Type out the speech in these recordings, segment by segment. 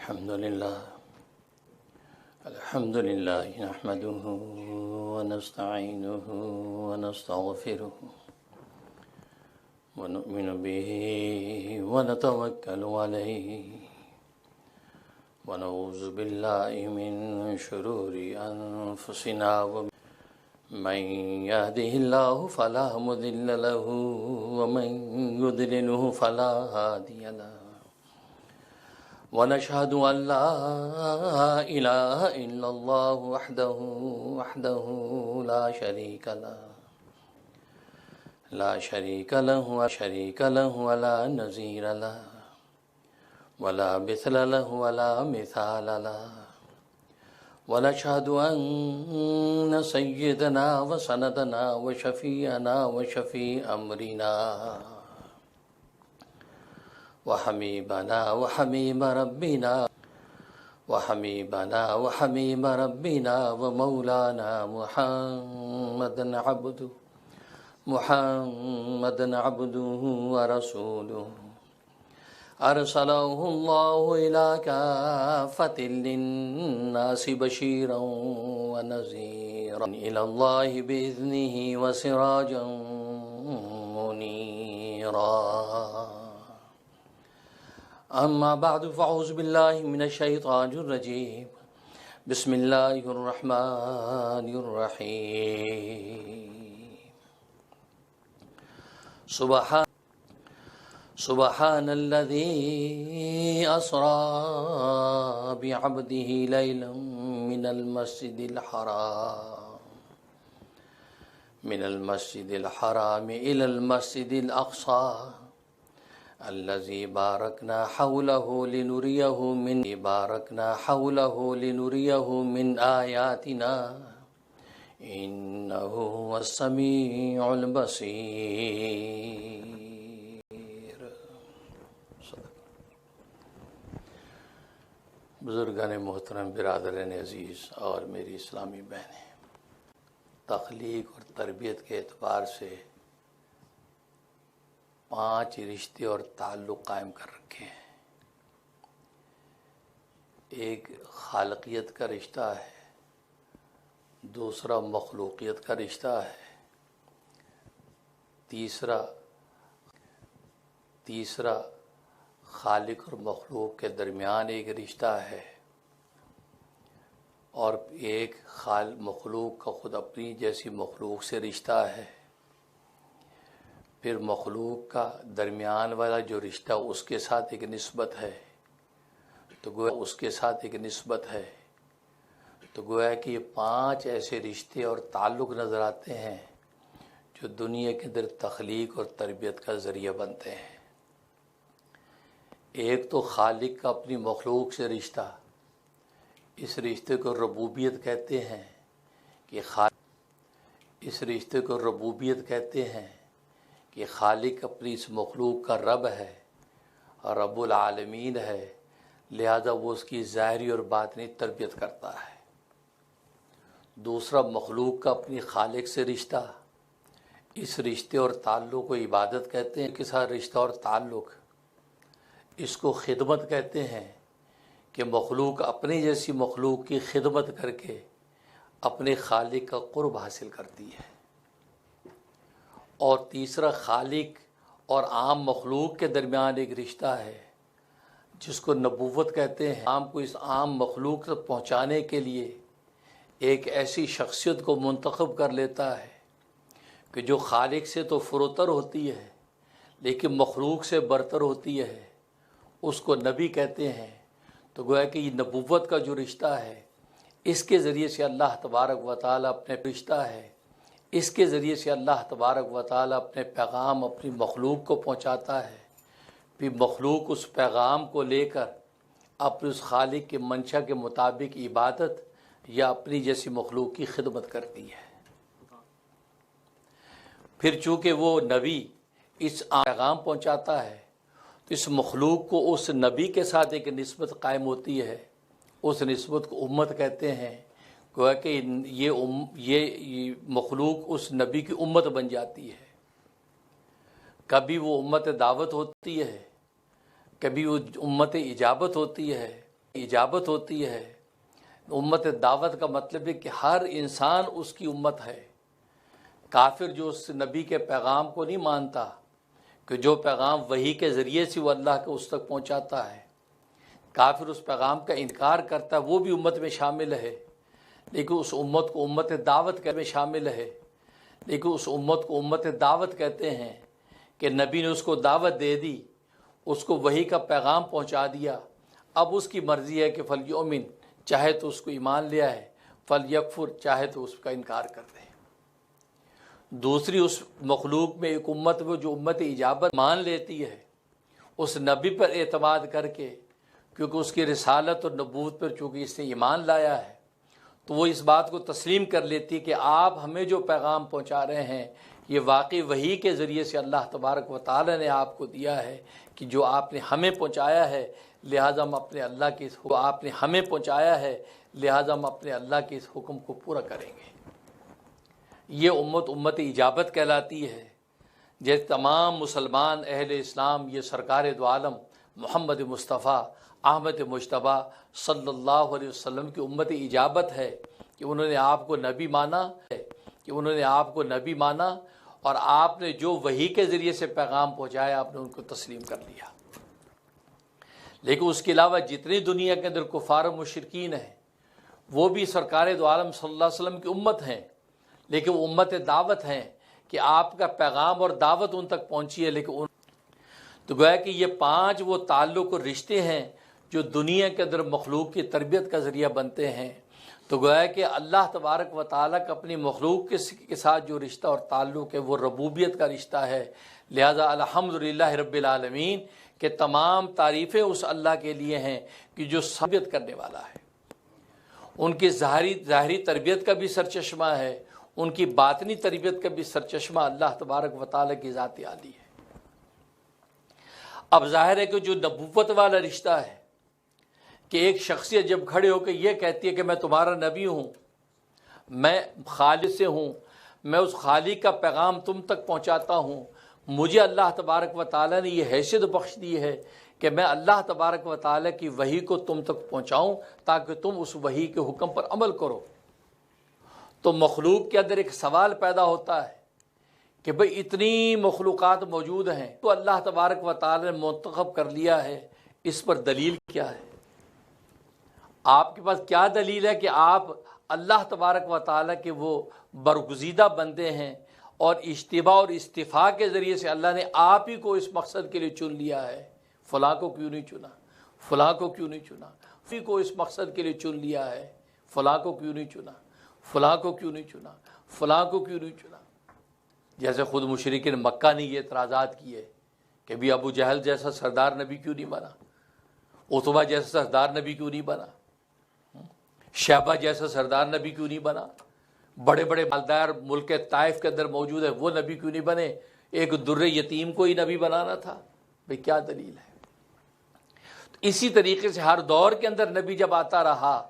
الحمد لله نحمده ونستعينه ونستغفره ونؤمن به ونتوكل عليه ونعوذ بالله من شرور أنفسنا من يهده الله فلا مضل له ومن يضلله فلا هادي له ونشهد أن لا إله إلا الله وحده لا شريك له ولا نظير له ولا مثل له ولا مثال له ونشهد أن سيدنا وسندنا وشفيعنا وشفيع أمرنا وحبيبنا وحبيب ربنا ومولانا محمد عبده ورسوله أرسله الله إلى كافة للناس بشيرا ونذيرا إلى الله بإذنه وسراجا منيرا أما بعد فأعوذ بالله من الشيطان الرجيم بسم الله الرحمن الرحيم سبحان الذي أسرى بعبده ليلا من المسجد الحرام إلى المسجد الأقصى الذي باركنا حوله لنريه من آياتنا إنه هو السميع البصير. بزرگان محترم، برادران عزیز اور میری اسلامی بہنیں، تخلیق اور تربیت کے اعتبار سے 5 رشتے اور تعلق قائم کر رکھے ہیں. ایک خالقیت کا رشتہ ہے، دوسرا مخلوقیت کا رشتہ ہے، تیسرا خالق اور مخلوق کے درمیان ایک رشتہ ہے، اور ایک مخلوق کا خود اپنی جیسی مخلوق سے رشتہ ہے. پھر مخلوق کا درمیان والا جو رشتہ اس کے ساتھ ایک نسبت ہے، تو گویا کہ یہ 5 ایسے رشتے اور تعلق نظر آتے ہیں جو دنیا کے اندر تخلیق اور تربیت کا ذریعہ بنتے ہیں. ایک تو خالق کا اپنی مخلوق سے رشتہ، اس رشتے کو ربوبیت کہتے ہیں کہ خالق اپنی اس مخلوق کا رب ہے اور رب العالمین ہے، لہذا وہ اس کی ظاہری اور باطنی تربیت کرتا ہے. دوسرا مخلوق کا اپنی خالق سے رشتہ، اس رشتے اور تعلق کو عبادت کہتے ہیں. کے ساتھ رشتہ اور تعلق، اس کو خدمت کہتے ہیں کہ مخلوق اپنی جیسی مخلوق کی خدمت کر کے اپنے خالق کا قرب حاصل کرتی ہے. اور تیسرا خالق اور عام مخلوق کے درمیان ایک رشتہ ہے جس کو نبوت کہتے ہیں. عام کو اس عام مخلوق تک پہنچانے کے لیے ایک ایسی شخصیت کو منتخب کر لیتا ہے کہ جو خالق سے تو فروتر ہوتی ہے لیکن مخلوق سے برتر ہوتی ہے، اس کو نبی کہتے ہیں. تو گویا کہ یہ نبوت کا جو رشتہ ہے، اس کے ذریعے سے اللہ تبارک و تعالیٰ اپنے پیغام اپنی مخلوق کو پہنچاتا ہے. پھر مخلوق اس پیغام کو لے کر اپنے اس خالق کے منشا کے مطابق عبادت یا اپنی جیسی مخلوق کی خدمت کرتی ہے. پھر چونکہ وہ نبی اس پیغام پہنچاتا ہے تو اس مخلوق کو اس نبی کے ساتھ ایک نسبت قائم ہوتی ہے. اس نسبت کو امت کہتے ہیں. گویا کہ یہ مخلوق اس نبی کی امت بن جاتی ہے. کبھی وہ امت دعوت ہوتی ہے، کبھی وہ امت اجابت ہوتی ہے، اجابت ہوتی ہے۔ امت دعوت کا مطلب ہے کہ ہر انسان اس کی امت ہے۔ کافر جو اس نبی کے پیغام کو نہیں مانتا، کہ جو پیغام وحی کے ذریعے سے وہ اللہ کو اس تک پہنچاتا ہے، کافر اس پیغام کا انکار کرتا ہے، وہ بھی امت میں شامل ہے، لیکن اس امت کو امت دعوت میں شامل ہے۔ لیکن اس امت کو امت دعوت کہتے ہیں کہ نبی نے اس کو دعوت دے دی، اس کو وحی کا پیغام پہنچا دیا، اب اس کی مرضی ہے کہ فلیؤمن، چاہے تو اس کو ایمان لے آئے، فلیکفر، چاہے تو اس کا انکار کر دے۔ دوسری اس مخلوق میں ایک امت وہ جو امت اجابت مان لیتی ہے، اس نبی پر اعتماد کر کے، کیونکہ اس کی رسالت اور نبوت پر چونکہ اس نے ایمان لایا ہے، تو وہ اس بات کو تسلیم کر لیتی کہ آپ ہمیں جو پیغام پہنچا رہے ہیں یہ واقعی وحی کے ذریعے سے اللہ تبارک و تعالی نے آپ کو دیا ہے، کہ جو آپ نے ہمیں پہنچایا ہے لہٰذا ہم اپنے اللہ کے آپ نے ہمیں پہنچایا ہے لہٰذا ہم اپنے اللہ کے اس حکم کو پورا کریں گے۔ یہ امت اجابت کہلاتی ہے۔ جیسے تمام مسلمان اہل اسلام یہ سرکار دو عالم محمد مصطفیٰ احمد مجتبیٰ صلی اللہ علیہ وسلم کی امت اجابت ہے کہ انہوں نے آپ کو نبی مانا اور آپ نے جو وحی کے ذریعے سے پیغام پہنچایا آپ نے ان کو تسلیم کر لیا۔ لیکن اس کے علاوہ جتنی دنیا کے اندر کفار و مشرکین ہیں وہ بھی سرکار دو عالم صلی اللہ علیہ وسلم کی امت ہیں، لیکن وہ امت دعوت ہیں کہ آپ کا پیغام اور دعوت ان تک پہنچی ہے۔ لیکن تو گویا کہ یہ 5 وہ تعلق اور رشتے ہیں جو دنیا کے اندر مخلوق کی تربیت کا ذریعہ بنتے ہیں۔ تو گویا کہ اللہ تبارک و تعالیٰ کا اپنی مخلوق کے ساتھ جو رشتہ اور تعلق ہے وہ ربوبیت کا رشتہ ہے۔ لہذا الحمدللہ رب العالمین کہ تمام تعریفیں اس اللہ کے لیے ہیں کہ جو تربیت کرنے والا ہے، ان کی ظاہری تربیت کا بھی سرچشمہ ہے، ان کی باطنی تربیت کا بھی سرچشمہ اللہ تبارک و تعالیٰ کی ذات عالی ہے۔ اب ظاہر ہے کہ جو نبوت والا رشتہ ہے کہ ایک شخصیت جب کھڑے ہو کے یہ کہتی ہے کہ میں تمہارا نبی ہوں، میں خالق سے ہوں، میں اس خالق کا پیغام تم تک پہنچاتا ہوں، مجھے اللہ تبارک و تعالیٰ نے یہ حیثیت بخش دی ہے کہ میں اللہ تبارک و تعالیٰ کی وحی کو تم تک پہنچاؤں تاکہ تم اس وحی کے حکم پر عمل کرو۔ تو مخلوق کے اندر ایک سوال پیدا ہوتا ہے کہ بھئی اتنی مخلوقات موجود ہیں تو اللہ تبارک و تعالیٰ نے منتخب کر لیا ہے، اس پر دلیل کیا ہے؟ آپ کے پاس کیا دلیل ہے کہ آپ اللہ تبارک و تعالیٰ کے وہ برگزیدہ بندے ہیں اور اجتباء اور استفاء کے ذریعے سے اللہ نے آپ ہی کو اس مقصد کے لیے چن لیا ہے؟ فلاں کو کیوں نہیں چنا، فلاں کو کیوں نہیں چنا، فی کو اس مقصد کے لیے چن لیا ہے، فلاں کو کیوں نہیں چنا، فلاں کو کیوں نہیں چنا، فلاں کو کیوں نہیں چنا؟ جیسے خود مشرکین مکہ نے یہ اعتراضات کیے کہ بھی ابو جہل جیسا سردار نبی کیوں نہیں بنا، عتبہ جیسا سردار نبی کیوں نہیں بنا، شیبہ جیسا سردار نبی کیوں نہیں بنا، بڑے بڑے مالدار ملک طائف کے اندر موجود ہے وہ نبی کیوں نہیں بنے، ایک در یتیم کو ہی نبی بنانا تھا؟ بھئی کیا دلیل ہے؟ اسی طریقے سے ہر دور کے اندر نبی جب آتا رہا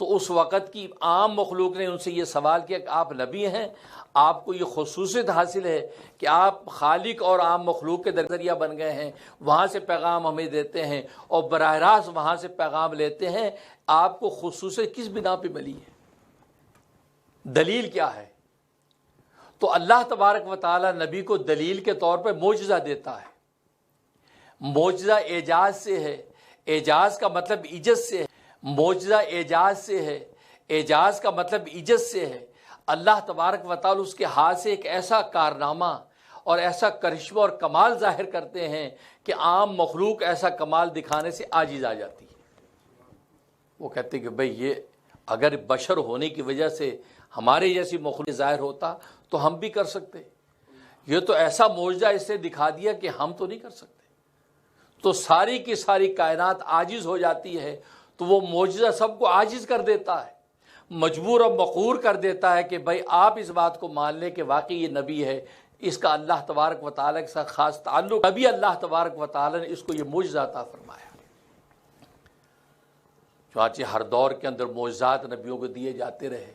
تو اس وقت کی عام مخلوق نے ان سے یہ سوال کیا کہ آپ نبی ہیں، آپ کو یہ خصوصیت حاصل ہے کہ آپ خالق اور عام مخلوق کے ذریعہ بن گئے ہیں، وہاں سے پیغام ہمیں دیتے ہیں اور براہ راست وہاں سے پیغام لیتے ہیں، آپ کو خصوصیت کس بنا پہ ملی ہے؟ دلیل کیا ہے؟ تو اللہ تبارک و تعالی نبی کو دلیل کے طور پر معجزہ دیتا ہے۔ معجزہ اعجاز سے ہے، اعجاز کا مطلب عجز سے ہے، معجزہ اعجاز سے ہے، اعجاز کا مطلب عجز سے ہے۔ اللہ تبارک و تعالی اس کے ہاتھ سے ایک ایسا کارنامہ اور ایسا کرشمہ اور کمال ظاہر کرتے ہیں کہ عام مخلوق ایسا کمال دکھانے سے عاجز آ جاتی ہے۔ وہ کہتے ہیں کہ بھئی یہ اگر بشر ہونے کی وجہ سے ہمارے جیسی مخلوق ظاہر ہوتا تو ہم بھی کر سکتے، یہ تو ایسا معجزہ اس نے دکھا دیا کہ ہم تو نہیں کر سکتے۔ تو ساری کی ساری کائنات عاجز ہو جاتی ہے تو وہ معجزہ سب کو عاجز کر دیتا ہے، مجبور اور مقہور کر دیتا ہے کہ بھئی آپ اس بات کو مان لیں کہ واقعی یہ نبی ہے، اس کا اللہ تبارک و تعالیٰ کے ساتھ خاص تعلق، ابھی اللہ تبارک و تعالیٰ نے اس کو یہ معجزہ عطا فرمایا۔ چنانچہ ہر دور کے اندر معجزات نبیوں کو دیے جاتے رہے،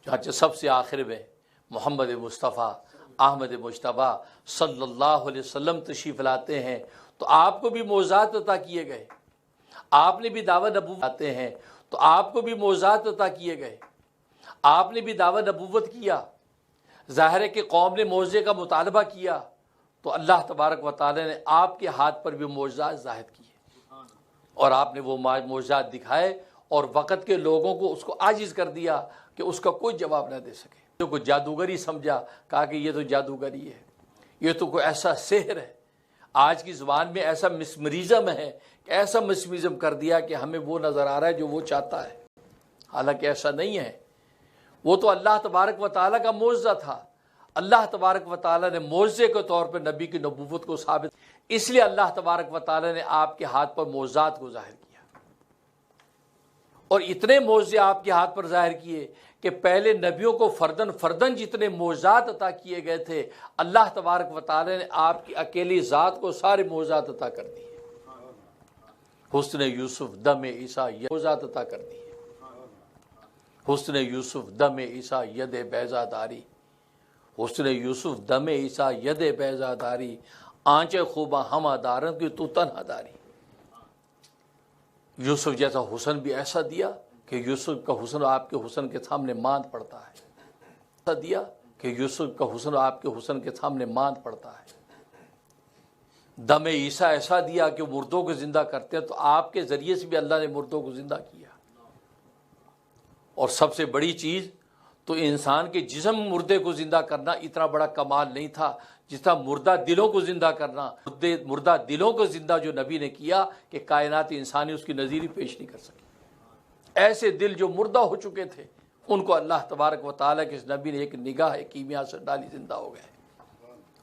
چنانچہ سب سے آخر میں محمد مصطفیٰ احمد مجتبیٰ صلی اللہ علیہ وسلم تشریف لاتے ہیں تو آپ کو بھی معجزات عطا کیے گئے، آپ نے بھی دعوی نبوت آتے ہیں تو آپ کو بھی معجزات عطا کیے گئے، آپ نے بھی دعوی نبوت کیا، ظاہر ہے کہ قوم نے معجزے کا مطالبہ کیا تو اللہ تبارک و تعالی نے آپ کے ہاتھ پر بھی معجزات ظاہر کیے اور آپ نے وہ معجزات دکھائے اور وقت کے لوگوں کو اس کو عاجز کر دیا کہ اس کا کوئی جواب نہ دے سکے۔ جو کوئی جادوگری سمجھا، کہا کہ یہ تو جادوگری ہے، یہ تو کوئی ایسا سحر ہے، آج کی زبان میں ایسا مسمریزم ہے کہ ایسا مسمریزم کر دیا کہ ہمیں وہ نظر آ رہا ہے جو وہ چاہتا ہے، حالانکہ ایسا نہیں ہے۔ وہ تو اللہ تبارک و تعالیٰ کا معجزہ تھا، اللہ تبارک و تعالیٰ نے معجزے کے طور پر نبی کی نبوت کو ثابت، اس لیے اللہ تبارک و تعالیٰ نے آپ کے ہاتھ پر معجزات کو ظاہر کیا اور اتنے معجزے آپ کے ہاتھ پر ظاہر کیے کہ پہلے نبیوں کو فردن فردن جتنے معجزات عطا کیے گئے تھے، اللہ تبارک و تعالیٰ نے آپ کی اکیلی ذات کو سارے معجزات عطا کر دیے۔ حسن یوسف دم عیسیٰ معجزات عطا کر دیے، حسن یوسف دم عیسیٰ ید بیضا داری، حسن یوسف دم عیسیٰ ید بیضا داری، آنچے خوباں ہمہ دارن کی تو تنہا داری۔ یوسف جیسا حسن بھی ایسا دیا کہ یوسف کا حسن آپ کے حسن کے سامنے ماند پڑتا ہے، ایسا دیا کہ یوسف کا حسن آپ کے حسن کے سامنے ماند پڑتا ہے۔ دم عیسیٰ ایسا دیا کہ مردوں کو زندہ کرتے ہیں، تو آپ کے ذریعے سے بھی اللہ نے مردوں کو زندہ کیا۔ اور سب سے بڑی چیز تو انسان کے جسم مردے کو زندہ کرنا اتنا بڑا کمال نہیں تھا جس طرح مردہ دلوں کو زندہ کرنا، مردہ دلوں کو زندہ جو نبی نے کیا کہ کائنات انسانی اس کی نظیر ہی پیش نہیں کر سکی۔ ایسے دل جو مردہ ہو چکے تھے ان کو اللہ تبارک و تعالیٰ کے اس نبی نے ایک نگاہ کیمیا سے ڈالی، زندہ ہو گئے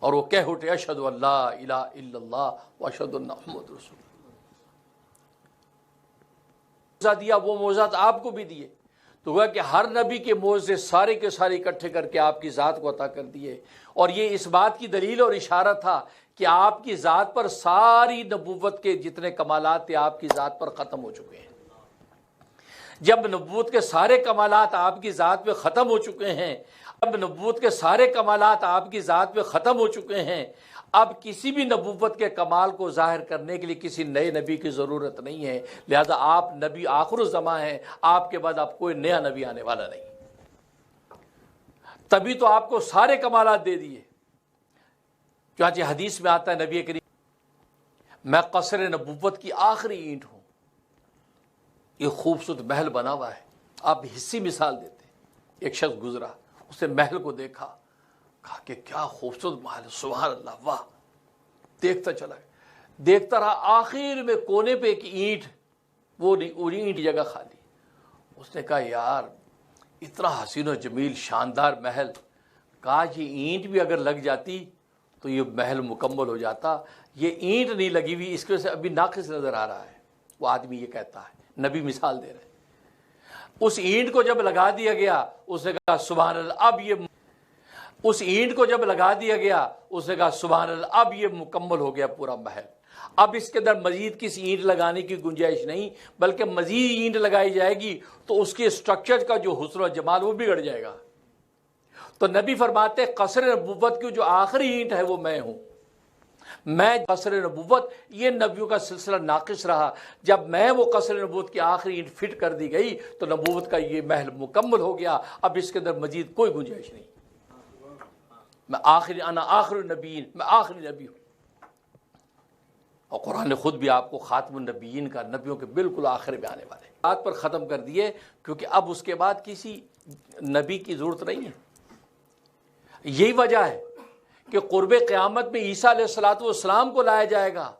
اور وہ کہہ اٹھے اشہد ان لا الہ الا اللہ واشہد ان محمد رسول اللہ۔ دیا وہ معجزات آپ کو بھی دیے، تو ہوا کہ ہر نبی کے معجزے سارے کے سارے اکٹھے کر کے آپ کی ذات کو عطا کر دیے، اور یہ اس بات کی دلیل اور اشارہ تھا کہ آپ کی ذات پر ساری نبوت کے جتنے کمالات تھے آپ کی ذات پر ختم ہو چکے ہیں۔ جب نبوت کے سارے کمالات آپ کی ذات پہ ختم ہو چکے ہیں، اب نبوت کے سارے کمالات آپ کی ذات پہ ختم ہو چکے ہیں، اب کسی بھی نبوت کے کمال کو ظاہر کرنے کے لیے کسی نئے نبی کی ضرورت نہیں ہے، لہذا آپ نبی آخر الزماں ہیں، آپ کے بعد اب کوئی نیا نبی آنے والا نہیں۔ تبھی تو آپ کو سارے کمالات دے دیے۔ چنانچہ حدیث میں آتا ہے نبی کریم میں قصر نبوت کی آخری اینٹ ہوں۔ یہ خوبصورت محل بنا ہوا ہے، آپ حصی مثال دیتے ہیں۔ ایک شخص گزرا، اس نے محل کو دیکھا، کہا کہ کیا خوبصورت محل ہے، سبحان اللہ، واہ۔ دیکھتا چلا گیا، دیکھتا رہا، آخر میں کونے پہ ایک اینٹ، وہ اینٹ کی جگہ خالی۔ اس نے کہا یار اتنا حسین و جمیل شاندار محل، کاش یہ اینٹ بھی اگر لگ جاتی تو یہ محل مکمل ہو جاتا، یہ اینٹ نہیں لگی ہوئی، اس کی وجہ سے ابھی ناقص نظر آ رہا ہے۔ وہ آدمی یہ کہتا ہے، نبی مثال دے رہے ہیں۔ اس اینٹ کو جب لگا دیا گیا، اس نے کہا سبحان اللہ، اب یہ اس اینٹ کو جب لگا دیا گیا، اس نے کہا سبحان اللہ، اب یہ مکمل ہو گیا پورا محل، اب اس کے اندر مزید کسی اینٹ لگانے کی گنجائش نہیں، بلکہ مزید اینٹ لگائی جائے گی تو اس کے سٹرکچر کا جو حسن و جمال وہ بگڑ جائے گا۔ تو نبی فرماتے قصر نبوت کی جو آخری اینٹ ہے وہ میں ہوں۔ میں قصر نبوت، یہ نبیوں کا سلسلہ ناقص رہا، جب میں وہ قصر نبوت کی آخری اینٹ فٹ کر دی گئی تو نبوت کا یہ محل مکمل ہو گیا، اب اس کے اندر مزید کوئی گنجائش نہیں۔ میں انا آخر النبیین، میں آخری نبی ہوں۔ اور قرآن نے خود بھی آپ کو خاتم النبیین کا، نبیوں کے بالکل آخر میں آنے والے بات پر ختم کر دیے، کیونکہ اب اس کے بعد کسی نبی کی ضرورت نہیں ہے۔ یہی وجہ ہے کہ قرب قیامت میں عیسیٰ علیہ الصلوۃ والسلام کو لایا جائے گا،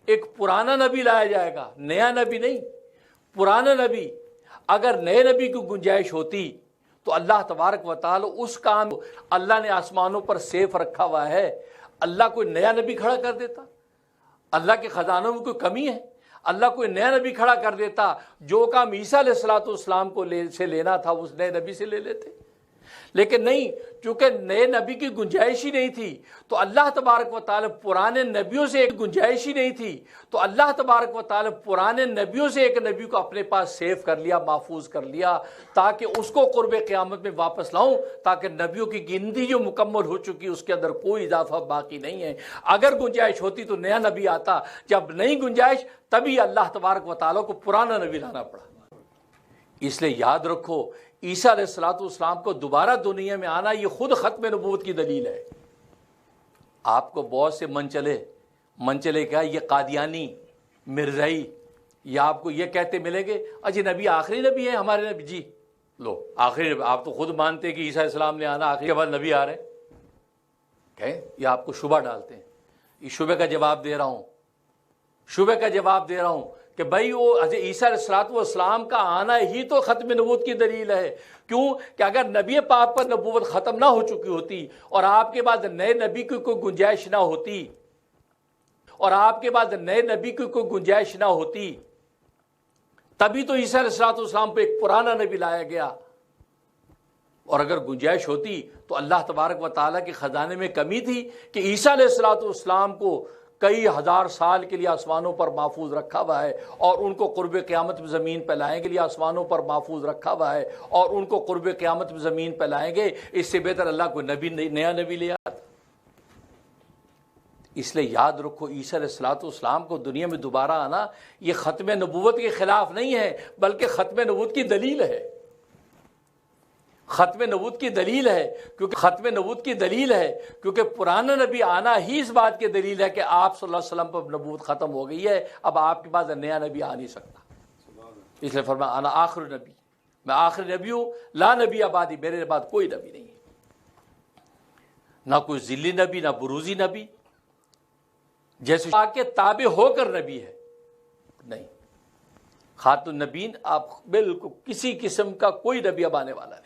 ایک پرانا نبی لایا جائے گا، نیا نبی نہیں، پرانا نبی۔ اگر نئے نبی کی گنجائش ہوتی تو اللہ تبارک و تعالی اس کام، اللہ نے آسمانوں پر سیف رکھا ہوا ہے، اللہ کوئی نیا نبی کھڑا کر دیتا؟ اللہ کے خزانوں میں کوئی کمی ہے؟ اللہ کوئی نیا نبی کھڑا کر دیتا، جو کام عیسیٰ علیہ الصلوۃ والسلام کو سے لینا تھا اس نئے نبی سے لے لیتے۔ لیکن نہیں، چونکہ نئے نبی کی گنجائش ہی نہیں تھی تو اللہ تبارک و تعالی پرانے نبیوں سے ایک گنجائش ہی نہیں تھی تو اللہ تبارک و تعالی پرانے نبیوں سے ایک نبی کو اپنے پاس سیو کر لیا، محفوظ کر لیا، تاکہ اس کو قرب قیامت میں واپس لاؤں، تاکہ نبیوں کی گنتی جو مکمل ہو چکی اس کے اندر کوئی اضافہ باقی نہیں ہے۔ اگر گنجائش ہوتی تو نیا نبی آتا، جب نہیں گنجائش تبھی اللہ تبارک و تعالی کو پرانا نبی لانا پڑا۔ اس لیے یاد رکھو، عیسیٰ علیہ السلام کو دوبارہ دنیا میں آنا یہ خود ختم نبوت کی دلیل ہے۔ آپ کو بہت سے من چلے کیا یہ قادیانی، مرزائی، یا آپ کو یہ کہتے ملیں گے اجی نبی آخری نبی ہے ہمارے نبی، جی لو آخری نبی، آپ تو خود مانتے کہ عیسیٰ علیہ السلام نے آنا، آخری کے بعد نبی آ رہے ہیں، کہیں یہ آپ کو شبہ ڈالتے ہیں۔ اس شبہ کا جواب دے رہا ہوں کہ بھائی وہ عیسیٰ علیہ السلام کا آنا ہی تو ختم نبوت کی دلیل ہے۔ کیوں کہ اگر نبی پاک پر نبوت ختم نہ ہو چکی ہوتی اور آپ کے بعد نئے نبی کی کوئی گنجائش نہ ہوتی تبھی تو عیسیٰ علیہ السلام پہ ایک پرانا نبی لایا گیا، اور اگر گنجائش ہوتی تو اللہ تبارک و تعالیٰ کے خزانے میں کمی تھی کہ عیسیٰ علیہ السلام کو کئی ہزار سال کے لیے آسمانوں پر محفوظ رکھا ہوا ہے، اور ان کو قرب قیامت میں زمین پہ لائیں گے، آسمانوں پر محفوظ رکھا ہوا ہے، اور ان کو قرب قیامت میں زمین پہ لائیں گے۔ اس سے بہتر اللہ کو نیا نبی لے آتا۔ اس لیے یاد رکھو، عیسیٰ علیہ السلام کو دنیا میں دوبارہ آنا یہ ختم نبوت کے خلاف نہیں ہے، بلکہ ختم نبوت کی دلیل ہے۔ ختم نبوت کی دلیل ہے کیونکہ پرانا نبی آنا ہی اس بات کی دلیل ہے کہ آپ صلی اللہ علیہ وسلم پر نبوت ختم ہو گئی ہے، اب آپ کے پاس نیا نبی آ نہیں سکتا۔ اس لیے فرمایا انا آخر نبی، میں آخری نبی ہوں، لا نبی آبادی، میرے بعد کوئی نبی نہیں ہے، نہ کوئی ذلی نبی نہ بروزی نبی، جیسے کے تابع ہو کر نبی ہے، نہیں، خاتم النبیین آپ بالکل کسی قسم کا کوئی نبی اب آنے والا نہیں،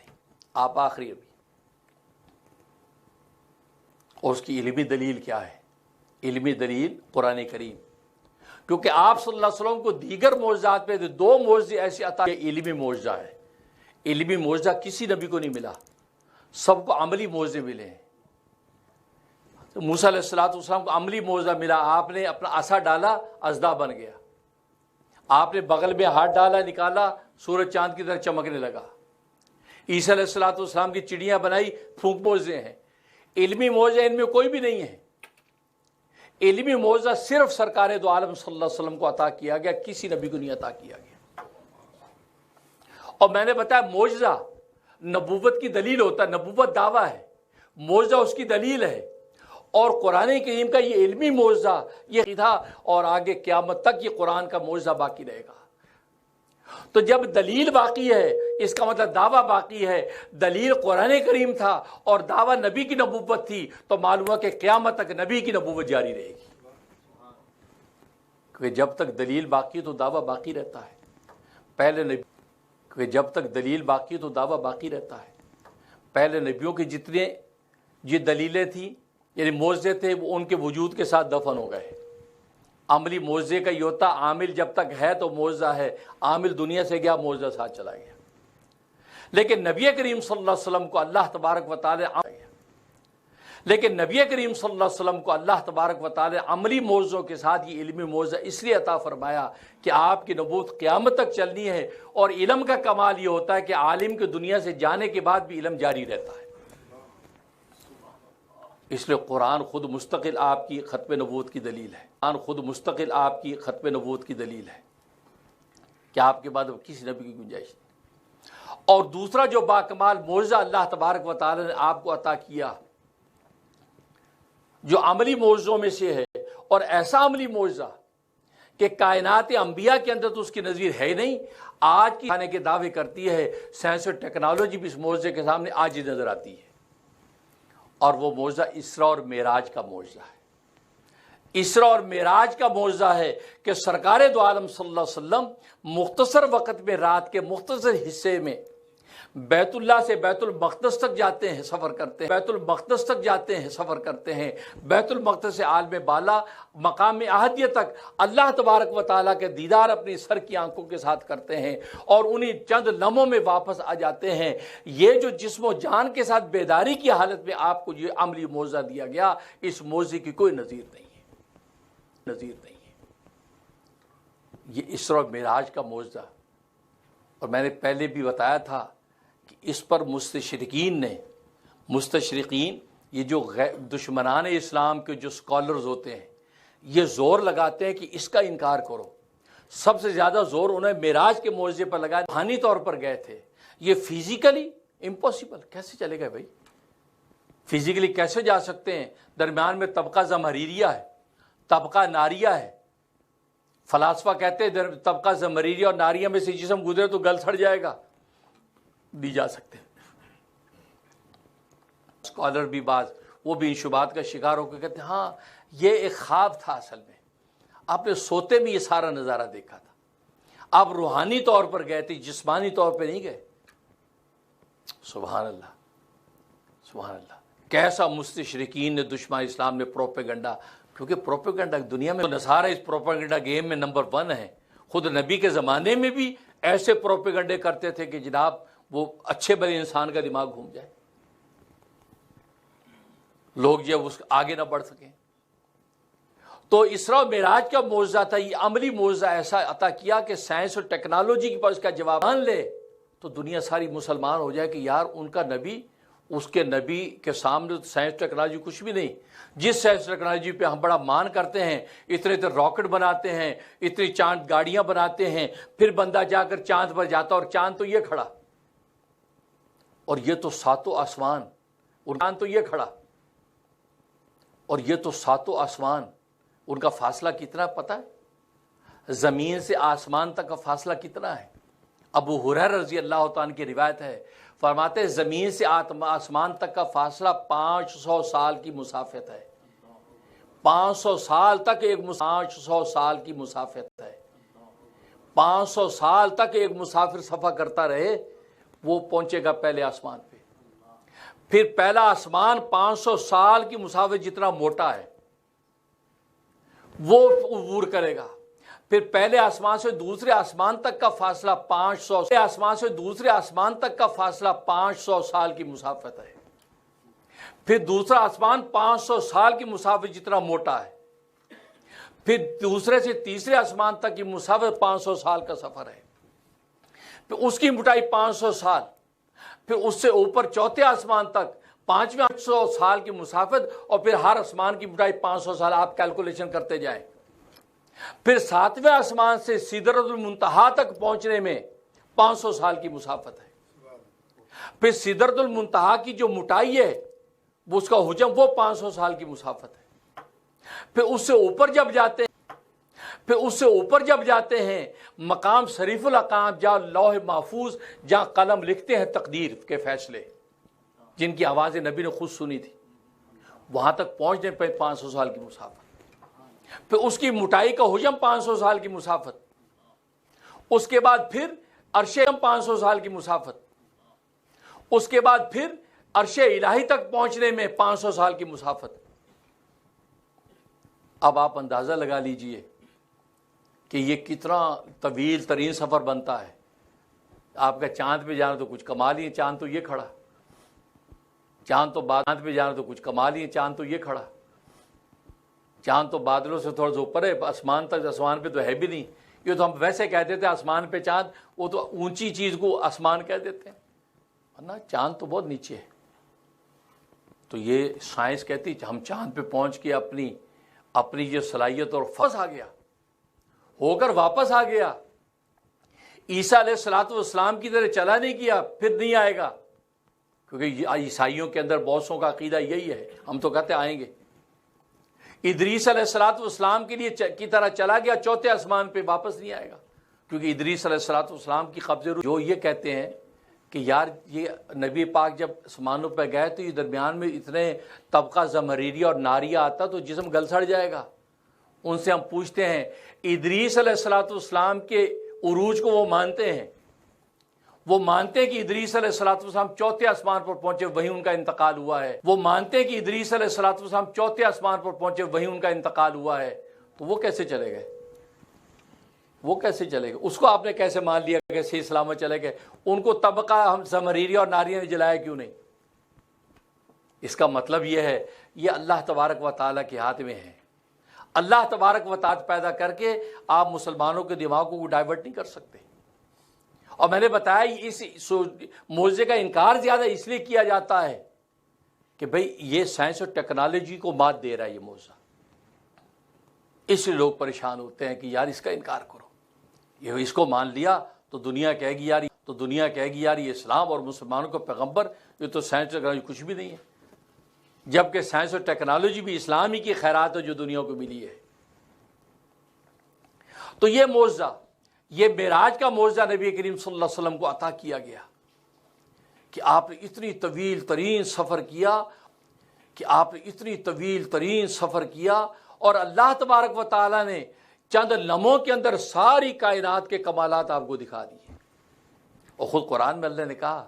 آپ آخری نبی۔ اور اس کی علمی دلیل کیا ہے؟ علمی دلیل قرآن کریم، کیونکہ آپ صلی اللہ علیہ وسلم کو دیگر معجزات میں دو معجزے ایسے عطا، علمی معجزہ ہے۔ علمی معجزہ کسی نبی کو نہیں ملا، سب کو عملی معجزے ملے ہیں۔ موسیٰ علیہ السلام کو عملی معجزہ ملا، آپ نے اپنا عصا ڈالا اژدہا بن گیا، آپ نے بغل میں ہاتھ ڈالا نکالا سورج چاند کی طرح چمکنے لگا۔ عیسیٰ علیہ السلام کی چڑیاں بنائی، پھونک معجزے ہیں۔ علمی معجزہ ان میں کوئی بھی نہیں ہے۔ علمی معجزہ صرف سرکار دو عالم صلی اللہ علیہ وسلم کو عطا کیا گیا، کسی نبی کو نہیں عطا کیا گیا۔ اور میں نے بتایا معجزہ نبوت کی دلیل ہوتا ہے، نبوت دعویٰ ہے، معجزہ اس کی دلیل ہے، اور قرآن کریم کا یہ علمی معجزہ یہ تھا، اور آگے قیامت تک یہ قرآن کا معجزہ باقی رہے گا۔ تو جب دلیل باقی ہے اس کا مطلب دعویٰ باقی ہے۔ دلیل قرآن کریم تھا اور دعویٰ نبی کی نبوت تھی، تو معلوم ہوا کہ قیامت تک نبی کی نبوت جاری رہے گی، کہ جب تک دلیل باقی تو دعویٰ باقی رہتا ہے۔ پہلے نبی کہ جب تک دلیل باقی تو دعویٰ باقی رہتا ہے۔ پہلے نبیوں کی جتنے یہ دلیلیں تھیں یعنی معجزے تھے، وہ ان کے وجود کے ساتھ دفن ہو گئے۔ عملی معجزے کا یہ ہوتا، عامل جب تک ہے تو معجزہ ہے، عامل دنیا سے گیا معجزہ ساتھ چلا گیا۔ لیکن نبی کریم صلی اللہ علیہ وسلم کو اللہ تبارک و تعالی عملی معجزوں کے ساتھ یہ علمی معجزہ اس لیے عطا فرمایا کہ آپ کی نبوت قیامت تک چلنی ہے۔ اور علم کا کمال یہ ہوتا ہے کہ عالم کے دنیا سے جانے کے بعد بھی علم جاری رہتا ہے۔ اس لیے قرآن خود مستقل آپ کی ختم نبوت کی دلیل ہے۔ قرآن خود مستقل آپ کی ختم نبوت کی دلیل ہے کہ آپ کے بعد کسی نبی کی گنجائش نہیں۔ اور دوسرا جو باکمال معجزہ اللہ تبارک و تعالی نے آپ کو عطا کیا، جو عملی معجزوں میں سے ہے، اور ایسا عملی معجزہ کہ کائنات انبیاء کے اندر تو اس کی نظیر ہے ہی نہیں۔ آج کی آنے کے دعوے کرتی ہے، سائنس اور ٹیکنالوجی بھی اس معجزے کے سامنے آج ہی نظر آتی ہے، اور وہ معجزہ اسراء اور معراج کا معجزہ ہے۔ اسراء اور معراج کا معجزہ ہے کہ سرکار دو عالم صلی اللہ علیہ وسلم مختصر وقت میں، رات کے مختصر حصے میں بیت اللہ سے بیت المقدس تک جاتے ہیں، سفر کرتے ہیں، بیت المقدس تک جاتے ہیں، سفر کرتے ہیں، بیت المقدس سے عالم بالا مقام احدیہ تک اللہ تبارک و تعالیٰ کے دیدار اپنی سر کی آنکھوں کے ساتھ کرتے ہیں اور انہیں چند لمحوں میں واپس آ جاتے ہیں۔ یہ جو جسم و جان کے ساتھ بیداری کی حالت میں آپ کو یہ عملی معجزہ دیا گیا، اس معجزے کی کوئی نظیر نہیں ہے، نظیر نہیں ہے۔ یہ اسراء و معراج کا معجزہ، اور میں نے پہلے بھی بتایا تھا کہ اس پر مستشرقین یہ جو دشمنان اسلام کے جو اسکالرز ہوتے ہیں، یہ زور لگاتے ہیں کہ اس کا انکار کرو۔ سب سے زیادہ زور انہیں معراج کے معجزے پر لگایا، روحانی طور پر گئے تھے۔ یہ فزیکلی امپاسبل، کیسے چلے گا بھائی؟ فزیکلی کیسے جا سکتے ہیں؟ درمیان میں طبقہ زمہریریہ ہے، طبقہ ناریہ ہے۔ فلاسفہ کہتے ہیں طبقہ زمہریریہ اور ناریہ میں سے جسم گزرے تو گل سڑ جائے گا، نہیں جا سکتے۔ اسکالر بھی بعض وہ بھی ان شبہات کا شکار ہو کے کہتے ہیں ہاں یہ ایک خواب تھا، اصل میں آپ نے سوتے میں یہ سارا نظارہ دیکھا تھا، آپ روحانی طور پر گئے تھے، جسمانی طور پہ نہیں گئے۔ سبحان اللہ، سبحان اللہ۔ کیسا مستشرقین نے، دشمن اسلام نے پروپیگنڈا، کیونکہ پروپیگنڈا دنیا میں نصارہ اس پروپیگنڈا گیم میں نمبر 1 ہے۔ خود نبی کے زمانے میں بھی ایسے پروپیگنڈے کرتے تھے کہ جناب وہ اچھے بڑے انسان کا دماغ گھوم جائے، لوگ جب اس آگے نہ بڑھ سکیں۔ تو اسراء و معراج کا معجزہ تھا، یہ عملی معجزہ ایسا عطا کیا کہ سائنس اور ٹیکنالوجی کے پاس اس کا جواب مان لے تو دنیا ساری مسلمان ہو جائے کہ یار ان کا نبی، اس کے نبی کے سامنے سائنس ٹیکنالوجی کچھ بھی نہیں۔ جس سائنس ٹیکنالوجی پہ ہم بڑا مان کرتے ہیں، اتنے راکٹ بناتے ہیں، اتنی چاند گاڑیاں بناتے ہیں، پھر بندہ جا کر چاند پر جاتا اور چاند تو یہ کھڑا، اور یہ تو ساتوں آسمان، اور چاند تو یہ کھڑا، اور یہ تو ساتوں آسمان، ان کا فاصلہ کتنا پتہ ہے؟ زمین سے آسمان تک کا فاصلہ کتنا ہے؟ ابو ہریرہ رضی اللہ تعالیٰ عنہ کی روایت ہے، فرماتے ہیں زمین سے آسمان تک کا فاصلہ 500 سال کی مسافت ہے۔ 500 سال تک 500 سال کی مسافت ہے۔ 500 سال تک ایک مسافر سفر کرتا رہے، وہ پہنچے گا پہلے آسمان پہ۔ پھر پہلا آسمان 500 سال کی مسافت جتنا موٹا ہے وہ عبور کرے گا۔ پھر پہلے آسمان سے دوسرے آسمان تک کا فاصلہ 500 آسمان سے دوسرے آسمان تک کا فاصلہ 500 سال کی مسافت ہے۔ پھر دوسرا آسمان 500 سال کی مسافت جتنا موٹا ہے۔ پھر دوسرے سے تیسرے آسمان تک کی مسافت 500 سال کا سفر ہے۔ پھر اس کی موٹائی 500 سال، پھر اس سے اوپر چوتھے آسمان تک 500 سال کی مسافت، اور پھر ہر آسمان کی موٹائی 500 سال، آپ کیلکولیشن کرتے جائیں۔ پھر 7ویں آسمان سے سدرۃ المنتہا تک پہنچنے میں 500 سال کی مسافت ہے۔ پھر سدرۃ المنتہا کی جو موٹائی ہے وہ اس کا حجم وہ 500 سال کی مسافت ہے۔ پھر اس سے اوپر جب جاتے ہیں مقام شریف الاقام، جہاں لوح محفوظ، جہاں قلم لکھتے ہیں تقدیر کے فیصلے جن کی آوازیں نبی نے خود سنی تھی، وہاں تک پہنچنے پہ 500 سال کی مسافت۔ پھر اس کی موٹائی کا حجم 500 سال کی مسافت۔ اس کے بعد پھر عرش 500 سال کی مسافت۔ اس کے بعد پھر عرش الہی تک پہنچنے میں 500 سال کی مسافت۔ اب آپ اندازہ لگا لیجئے کہ یہ کتنا طویل ترین سفر بنتا ہے۔ آپ کا چاند پہ جانا تو کچھ کمال ہی ہے، چاند تو یہ کھڑا، چاند پہ جانا تو کچھ کمال ہی ہے، چاند تو یہ کھڑا، چاند تو بادلوں سے تھوڑا سا اوپر ہے، آسمان تک، آسمان پہ تو ہے بھی نہیں۔ یہ تو ہم ویسے کہہ دیتے ہیں آسمان پہ چاند، وہ تو اونچی چیز کو آسمان کہہ دیتے ہیں، ورنہ چاند تو بہت نیچے ہے۔ تو یہ سائنس کہتی ہے ہم چاند پہ پہنچ کے اپنی یہ صلاحیت اور واپس آ گیا، ہو کر واپس آ گیا۔ عیسیٰ علیہ الصلوۃ والسلام کی طرح چلا نہیں کیا، پھر نہیں آئے گا، کیونکہ عیسائیوں کے اندر بہتوں کا عقیدہ یہی ہے، ہم تو کہتے آئیں گے۔ ادریس علیہ الصلوۃ والسلام کے لیے کی طرح چلا گیا، چوتھے آسمان پہ واپس نہیں آئے گا، کیونکہ ادریس علیہ الصلوۃ والسلام کی قبض روح جو یہ کہتے ہیں کہ یار یہ نبی پاک جب آسمانوں پہ گئے تو یہ درمیان میں اتنے طبقہ زمہریریہ اور ناریہ آتا تو جسم گل سڑ جائے گا۔ ان سے ہم پوچھتے ہیں ادریس علیہ الصلوۃ والسلام کے عروج کو وہ مانتے ہیں، وہ مانتے ہیں کہ ادریس علیہ السلام چوتھے آسمان پر پہنچے وہیں ان کا انتقال ہوا ہے، وہ مانتے ہیں کہ ادریس علیہ السلام چوتھے آسمان پر پہنچے وہیں ان کا انتقال ہوا ہے، تو وہ کیسے چلے گئے؟ وہ کیسے چلے گئے؟ اس کو آپ نے کیسے مان لیا کہ صحیح سلامت چلے گئے؟ ان کو طبقہ ہم زمریری اور ناریہ نے جلایا کیوں نہیں؟ اس کا مطلب یہ ہے یہ اللہ تبارک و تعالیٰ کے ہاتھ میں ہے۔ اللہ تبارک و تعالیٰ پیدا کر کے آپ مسلمانوں کے دماغوں کو ڈائیورٹ نہیں کر سکتے۔ اور میں نے بتایا اس معجزے کا انکار زیادہ اس لیے کیا جاتا ہے کہ بھئی یہ سائنس اور ٹیکنالوجی کو مات دے رہا ہے یہ معجزہ، اس لیے لوگ پریشان ہوتے ہیں کہ یار اس کا انکار کرو، یہ اس کو مان لیا تو دنیا کہے گی یار یہ اسلام اور مسلمانوں کا پیغمبر، یہ تو سائنس اور ٹیکنالوجی کچھ بھی نہیں ہے، جبکہ سائنس اور ٹیکنالوجی بھی اسلامی کی خیرات ہے جو دنیا کو ملی ہے۔ تو یہ معجزہ، یہ معراج کا معجزہ نبی کریم صلی اللہ علیہ وسلم کو عطا کیا گیا کہ آپ نے اتنی طویل ترین سفر کیا اور اللہ تبارک و تعالیٰ نے چند لمحوں کے اندر ساری کائنات کے کمالات آپ کو دکھا دیے۔ اور خود قرآن میں اللہ نے کہا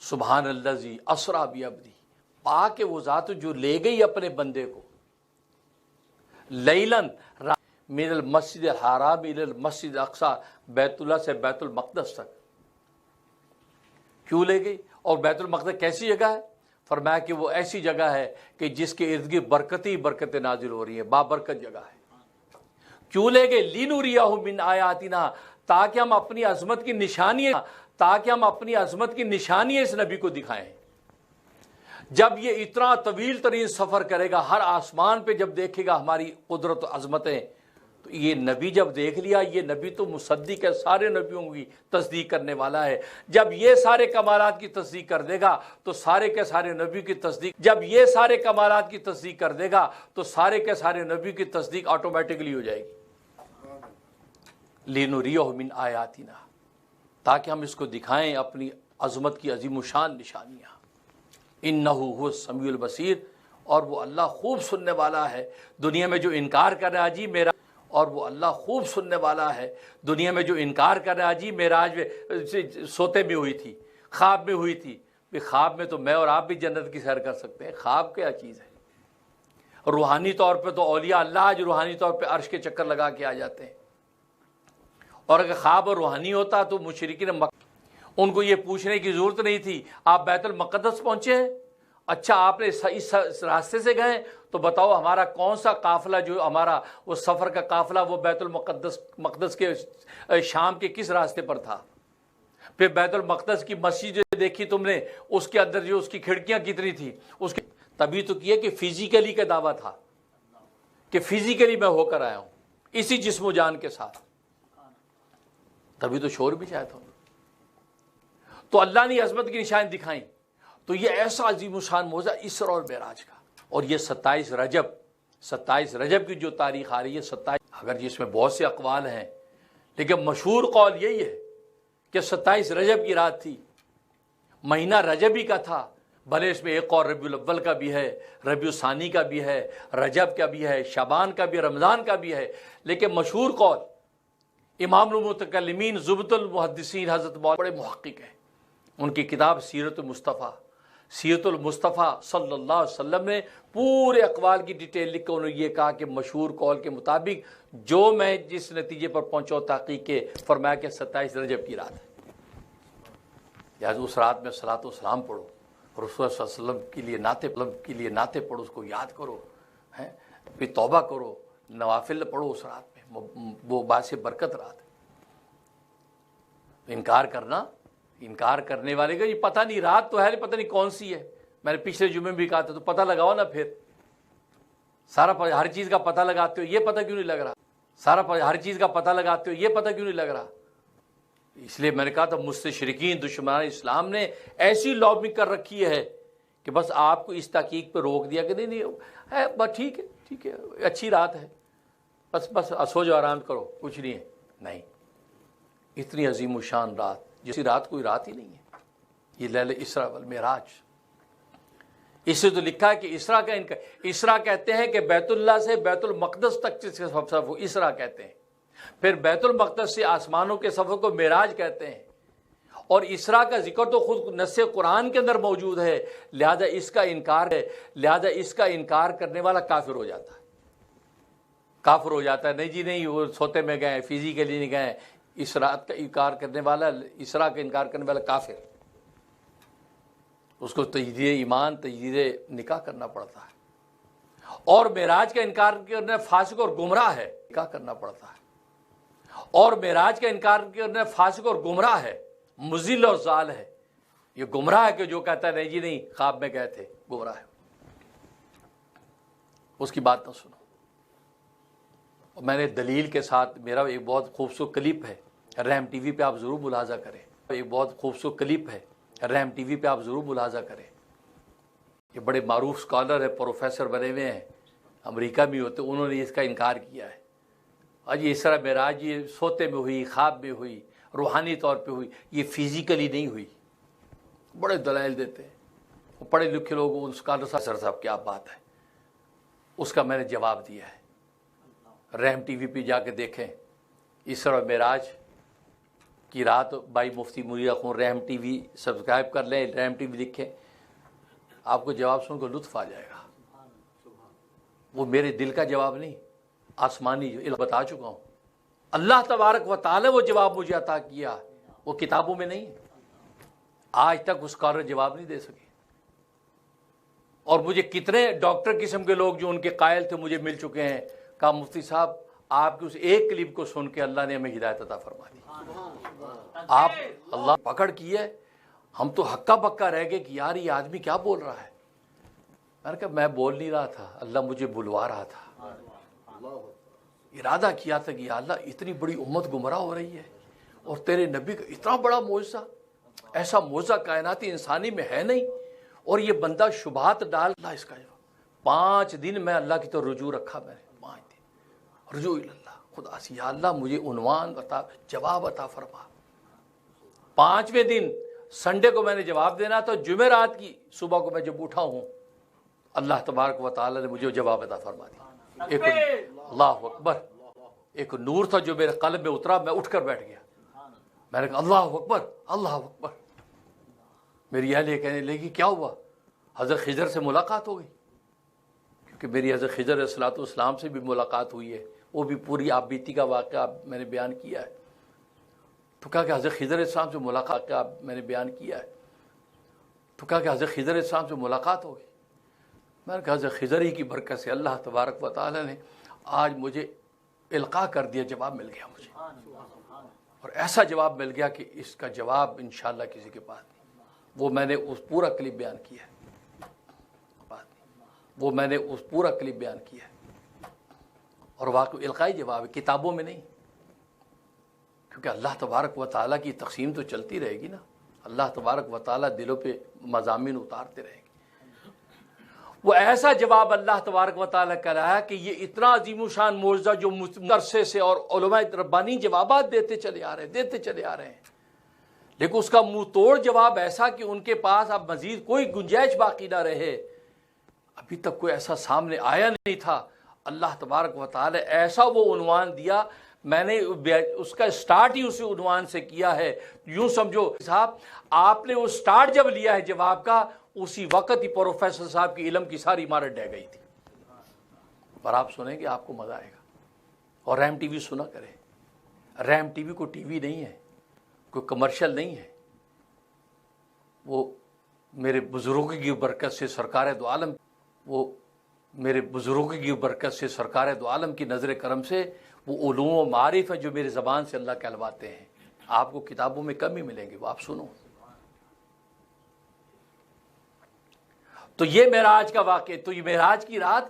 سبحان الذی اسریٰ بعبدہ، پاک ہے وہ ذات جو لے گئی اپنے بندے کو لیلاً من المسجد الحرام الی المسجد الاقصی، بیت اللہ سے بیت المقدس تک کیوں لے گئی؟ اور بیت المقدس کیسی جگہ ہے؟ فرمایا کہ وہ ایسی جگہ ہے کہ جس کے ارد گرد برکتیں نازل ہو رہی ہیں، بابرکت جگہ ہے۔ کیوں لے گئے؟ لنریہ من آیاتنا، تاکہ ہم اپنی عظمت کی نشانیاں اس نبی کو دکھائیں۔ جب یہ اتنا طویل ترین سفر کرے گا، ہر آسمان پہ جب دیکھے گا ہماری قدرت و عظمتیں، تو یہ نبی جب دیکھ لیا، یہ نبی تو مصدق ہے، سارے نبیوں کی تصدیق کرنے والا ہے۔ جب یہ سارے کمالات کی تصدیق کر دے گا تو سارے کے سارے نبیوں کی تصدیق آٹومیٹکلی ہو جائے گی۔ لنریہ من آیاتنا، تاکہ ہم اس کو دکھائیں اپنی عظمت کی عظیم الشان نشانیاں۔ انہ هو السمیع البصیر، اور وہ اللہ خوب سننے والا ہے۔ دنیا میں جو انکار کر رہا جی میرا، اور وہ اللہ خوب سننے والا ہے۔ دنیا میں جو انکار کر رہا جی معراج میں سوتے میں ہوئی تھی، خواب میں ہوئی تھی، خواب میں تو میں اور آپ بھی جنت کی سیر کر سکتے ہیں، خواب کیا چیز ہے؟ روحانی طور پہ تو اولیاء اللہ آج روحانی طور پہ عرش کے چکر لگا کے آ جاتے ہیں، اور اگر خواب اور روحانی ہوتا تو مشرکین مکہ ان کو یہ پوچھنے کی ضرورت نہیں تھی آپ بیت المقدس پہنچے ہیں؟ اچھا آپ نے اس راستے سے گئے تو بتاؤ ہمارا کون سا قافلہ، جو ہمارا وہ سفر کا قافلہ وہ بیت المقدس کے شام کے کس راستے پر تھا؟ پھر بیت المقدس کی مسجد جو دیکھی تم نے، اس کے اندر جو اس کی کھڑکیاں کتنی تھی، اس کی تبھی تو کیا کہ فزیکلی کا دعویٰ تھا کہ فزیکلی میں ہو کر آیا ہوں اسی جسم و جان کے ساتھ، تبھی تو شور بھی چاہتا ہوں۔ تو اللہ نے عظمت کی نشانی دکھائیں۔ تو یہ ایسا عظیم الشان معجزہ اسراء اور معراج کا، اور یہ 27 رجب کی جو تاریخ آ رہی ہے 27، اگر جس میں بہت سے اقوال ہیں لیکن مشہور قول یہی ہے کہ 27 رجب کی رات تھی، مہینہ رجبی کا تھا، بھلے اس میں ایک اور ربیع الاول کا بھی ہے، ربیع الثانی کا بھی ہے، رجب کا بھی ہے، شعبان کا بھی ہے، رمضان کا بھی ہے، لیکن مشہور قول امام المتکلمین زبدۃ المحدثین حضرت بڑے محقق ہیں، ان کی کتاب سیرت المصطفیٰ صلی اللہ علیہ وسلم نے پورے اقوال کی ڈیٹیل لکھ کے انہوں نے یہ کہا کہ مشہور قول کے مطابق جو میں جس نتیجے پر پہنچا تحقیق کے، فرمایا کہ 27 رجب کی رات ہے، لہٰذا اس رات میں صلاۃ و سلام پڑھو، رسول صلی اللہ علیہ وسلم کے لیے نعتیں پڑھو، اس کو یاد کرو، پھر توبہ کرو، نوافل پڑھو اس رات میں، وہ باعث برکت رات ہے۔ انکار کرنے والے کا یہ پتہ نہیں، رات تو ہے پتہ نہیں کون سی ہے، میں نے پچھلے جمعے بھی کہا تھا، تو پتہ لگاؤ نا، پھر ہر چیز کا پتہ لگاتے ہو، یہ پتہ کیوں نہیں لگ رہا؟ ہر چیز کا پتہ لگاتے ہو، یہ پتہ کیوں نہیں لگ رہا؟ اس لیے میں نے کہا تھا مستشرقین دشمنان اسلام نے ایسی لابنگ کر رکھی ہے کہ بس آپ کو اس تحقیق پہ روک دیا کہ نہیں ہے، بس ٹھیک ہے اچھی رات ہے، بس سو جاؤ آرام کرو، کچھ نہیں ہے۔ نہیں، اتنی عظیم الشان رات، جیسی رات کوئی رات ہی نہیں ہے، یہ لیلۃ اسراء والمعراج۔ اس سے تو لکھا ہے کہ اسراء کہتے ہیں کہ بیت اللہ سے بیت المقدس تک کے سفر کو اسراء کہتے ہیں، پھر بیت المقدس سے آسمانوں کے سفر کو معراج کہتے ہیں، اور اسراء کا ذکر تو خود نص قرآن کے اندر موجود ہے، لہذا اس کا انکار کرنے والا کافر ہو جاتا ہے، نہیں جی نہیں، وہ سوتے میں گئے، فزیکلی نہیں گئے، اسراء کا انکار کرنے والا کافر، اس کو تجدید ایمان، تجدید نکاح کرنا پڑتا ہے۔ اور معراج کا انکار کرنا فاسق اور گمراہ ہے، نکاح کرنا پڑتا ہے۔ اور معراج کا انکار کرنا فاسق اور گمراہ ہے، مضل اور ضال ہے۔ یہ گمراہ ہے کہ جو کہتا ہے نہیں جی نہیں خواب میں گئے تھے، گمراہ ہے، اس کی بات نہ سنو۔ اور میں نے دلیل کے ساتھ، میرا ایک بہت خوبصورت کلپ ہے، رحم ٹی وی پہ آپ ضرور ملاحظہ کریں، ایک بہت خوبصورت کلپ ہے، رحم ٹی وی پہ آپ ضرور ملاحظہ کریں۔ یہ بڑے معروف سکالر ہے، پروفیسر بنے ہوئے ہیں، امریکہ میں ہوتے، انہوں نے اس کا انکار کیا ہے۔ آج اس طرح معراج یہ سوتے میں ہوئی، خواب میں ہوئی، روحانی طور پہ ہوئی، یہ فزیکلی نہیں ہوئی۔ بڑے دلائل دیتے ہیں پڑھے لکھے لوگ، ان سکالر صاحب کیا بات ہے، اس کا میں نے جواب دیا ہے۔ رحم ٹی وی پہ جا کے دیکھیں، اس طرح معراج کی رات، بھائی مفتی منیر اخون رحم ٹی وی سبسکرائب کر لیں، رحم ٹی وی لکھیں، آپ کو جواب سن کر لطف آ جائے گا۔ وہ میرے دل کا جواب نہیں، آسمانی جو بتا چکا ہوں، اللہ تبارک و تعالی وہ جواب مجھے عطا کیا، وہ کتابوں میں نہیں ہے۔ آج تک اس کا جواب نہیں دے سکے۔ اور مجھے کتنے ڈاکٹر قسم کے لوگ جو ان کے قائل تھے مجھے مل چکے ہیں، کہا مفتی صاحب آپ کی اس ایک کلپ کو سن کے اللہ نے ہمیں ہدایت عطا فرما دی۔ آپ اللہ پکڑ کی ہے، ہم تو ہکا بکا رہ گئے کہ یار یہ آدمی کیا بول رہا ہے۔ میں نے کہا میں بول نہیں رہا تھا، اللہ مجھے بلوا رہا تھا۔ ارادہ کیا تھا کہ یا اللہ اتنی بڑی امت گمراہ ہو رہی ہے، اور تیرے نبی کا اتنا بڑا معجزہ، ایسا معجزہ کائناتی انسانی میں ہے نہیں، اور یہ بندہ شبہات ڈال اللہ اس کا جواب۔ 5 دن میں اللہ کی تو رجوع رکھا، میں نے 5 دن رجوع اللہ، خدا سے یا اللہ مجھے عنوان عطا، جواب عطا فرما۔ 5ویں دن سنڈے کو میں نے جواب دینا تھا، جمعرات کی صبح کو میں جب اٹھا ہوں، اللہ تبارک و تعالی نے مجھے جواب عطا فرما دیا۔ ایک اللہ اکبر، ایک نور تھا جو میرے قلب میں اترا، میں اٹھ کر بیٹھ گیا۔ میں نے کہا اللہ اکبر، اللہ اکبر۔ میری اہلیہ کہنے لگی کیا ہوا؟ حضرت خضر سے ملاقات ہو گئی، کیونکہ میری حضرت خضر علیہ الصلوۃ والسلام سے بھی ملاقات ہوئی ہے، وہ بھی پوری آپ بیتی کا واقعہ میں نے بیان کیا ہے۔ تو کہا کہ حضرت خضر علیہ السلام سے ملاقات کا میں نے بیان کیا ہے، تو کہا کہ حضرت خضر علیہ السلام سے ملاقات ہو گئی۔ میں نے کہا حضرت خضر ہی کی برکت سے اللہ تبارک و تعالی نے آج مجھے القاء کر دیا، جواب مل گیا مجھے، اور ایسا جواب مل گیا کہ اس کا جواب انشاءاللہ کسی کے پاس نہیں۔ وہ میں نے اس پورا کلپ بیان کیا ہے، وہ میں نے اس پورا کلپ بیان کیا ہے، اور واقعی القائی جواب ہے، کتابوں میں نہیں، کیونکہ اللہ تبارک و تعالیٰ کی تقسیم تو چلتی رہے گی نا، اللہ تبارک و تعالیٰ دلوں پہ مضامین اتارتے رہے گی۔ وہ ایسا جواب اللہ تبارک و تعالیٰ کا رہا ہے کہ یہ اتنا عظیم الشان معجزہ جو عرصے سے اور علماء ربانی جوابات دیتے چلے آ رہے ہیں، لیکن اس کا منہ توڑ جواب ایسا کہ ان کے پاس اب مزید کوئی گنجائش باقی نہ رہے۔ ابھی تک کوئی ایسا سامنے آیا نہیں تھا۔ اللہ تبارک و تعالی ایسا وہ عنوان دیا، میں نے اس کا سٹارٹ ہی اسی عنوان سے کیا ہے۔ یوں سمجھو صاحب، آپ نے وہ سٹارٹ جب لیا ہے جواب کا، اسی وقت ہی پروفیسر صاحب کی علم کی ساری عمارت ڈہ گئی تھی۔ پر آپ سنیں گے آپ کو مزہ آئے گا، اور رحم ٹی وی سنا کریں۔ رحم ٹی وی کو ٹی وی نہیں ہے، کوئی کمرشل نہیں ہے، وہ میرے بزرگوں کی برکت سے سرکار دو عالم، وہ میرے بزرگوں کی برکت سے سرکار دو عالم کی نظر کرم سے وہ علوم و معارف ہیں جو میری زبان سے اللہ کہلواتے ہیں۔ آپ کو کتابوں میں کم ہی ملیں گے، وہ آپ سنو۔ تو یہ معراج کا واقعہ، تو یہ معراج کی رات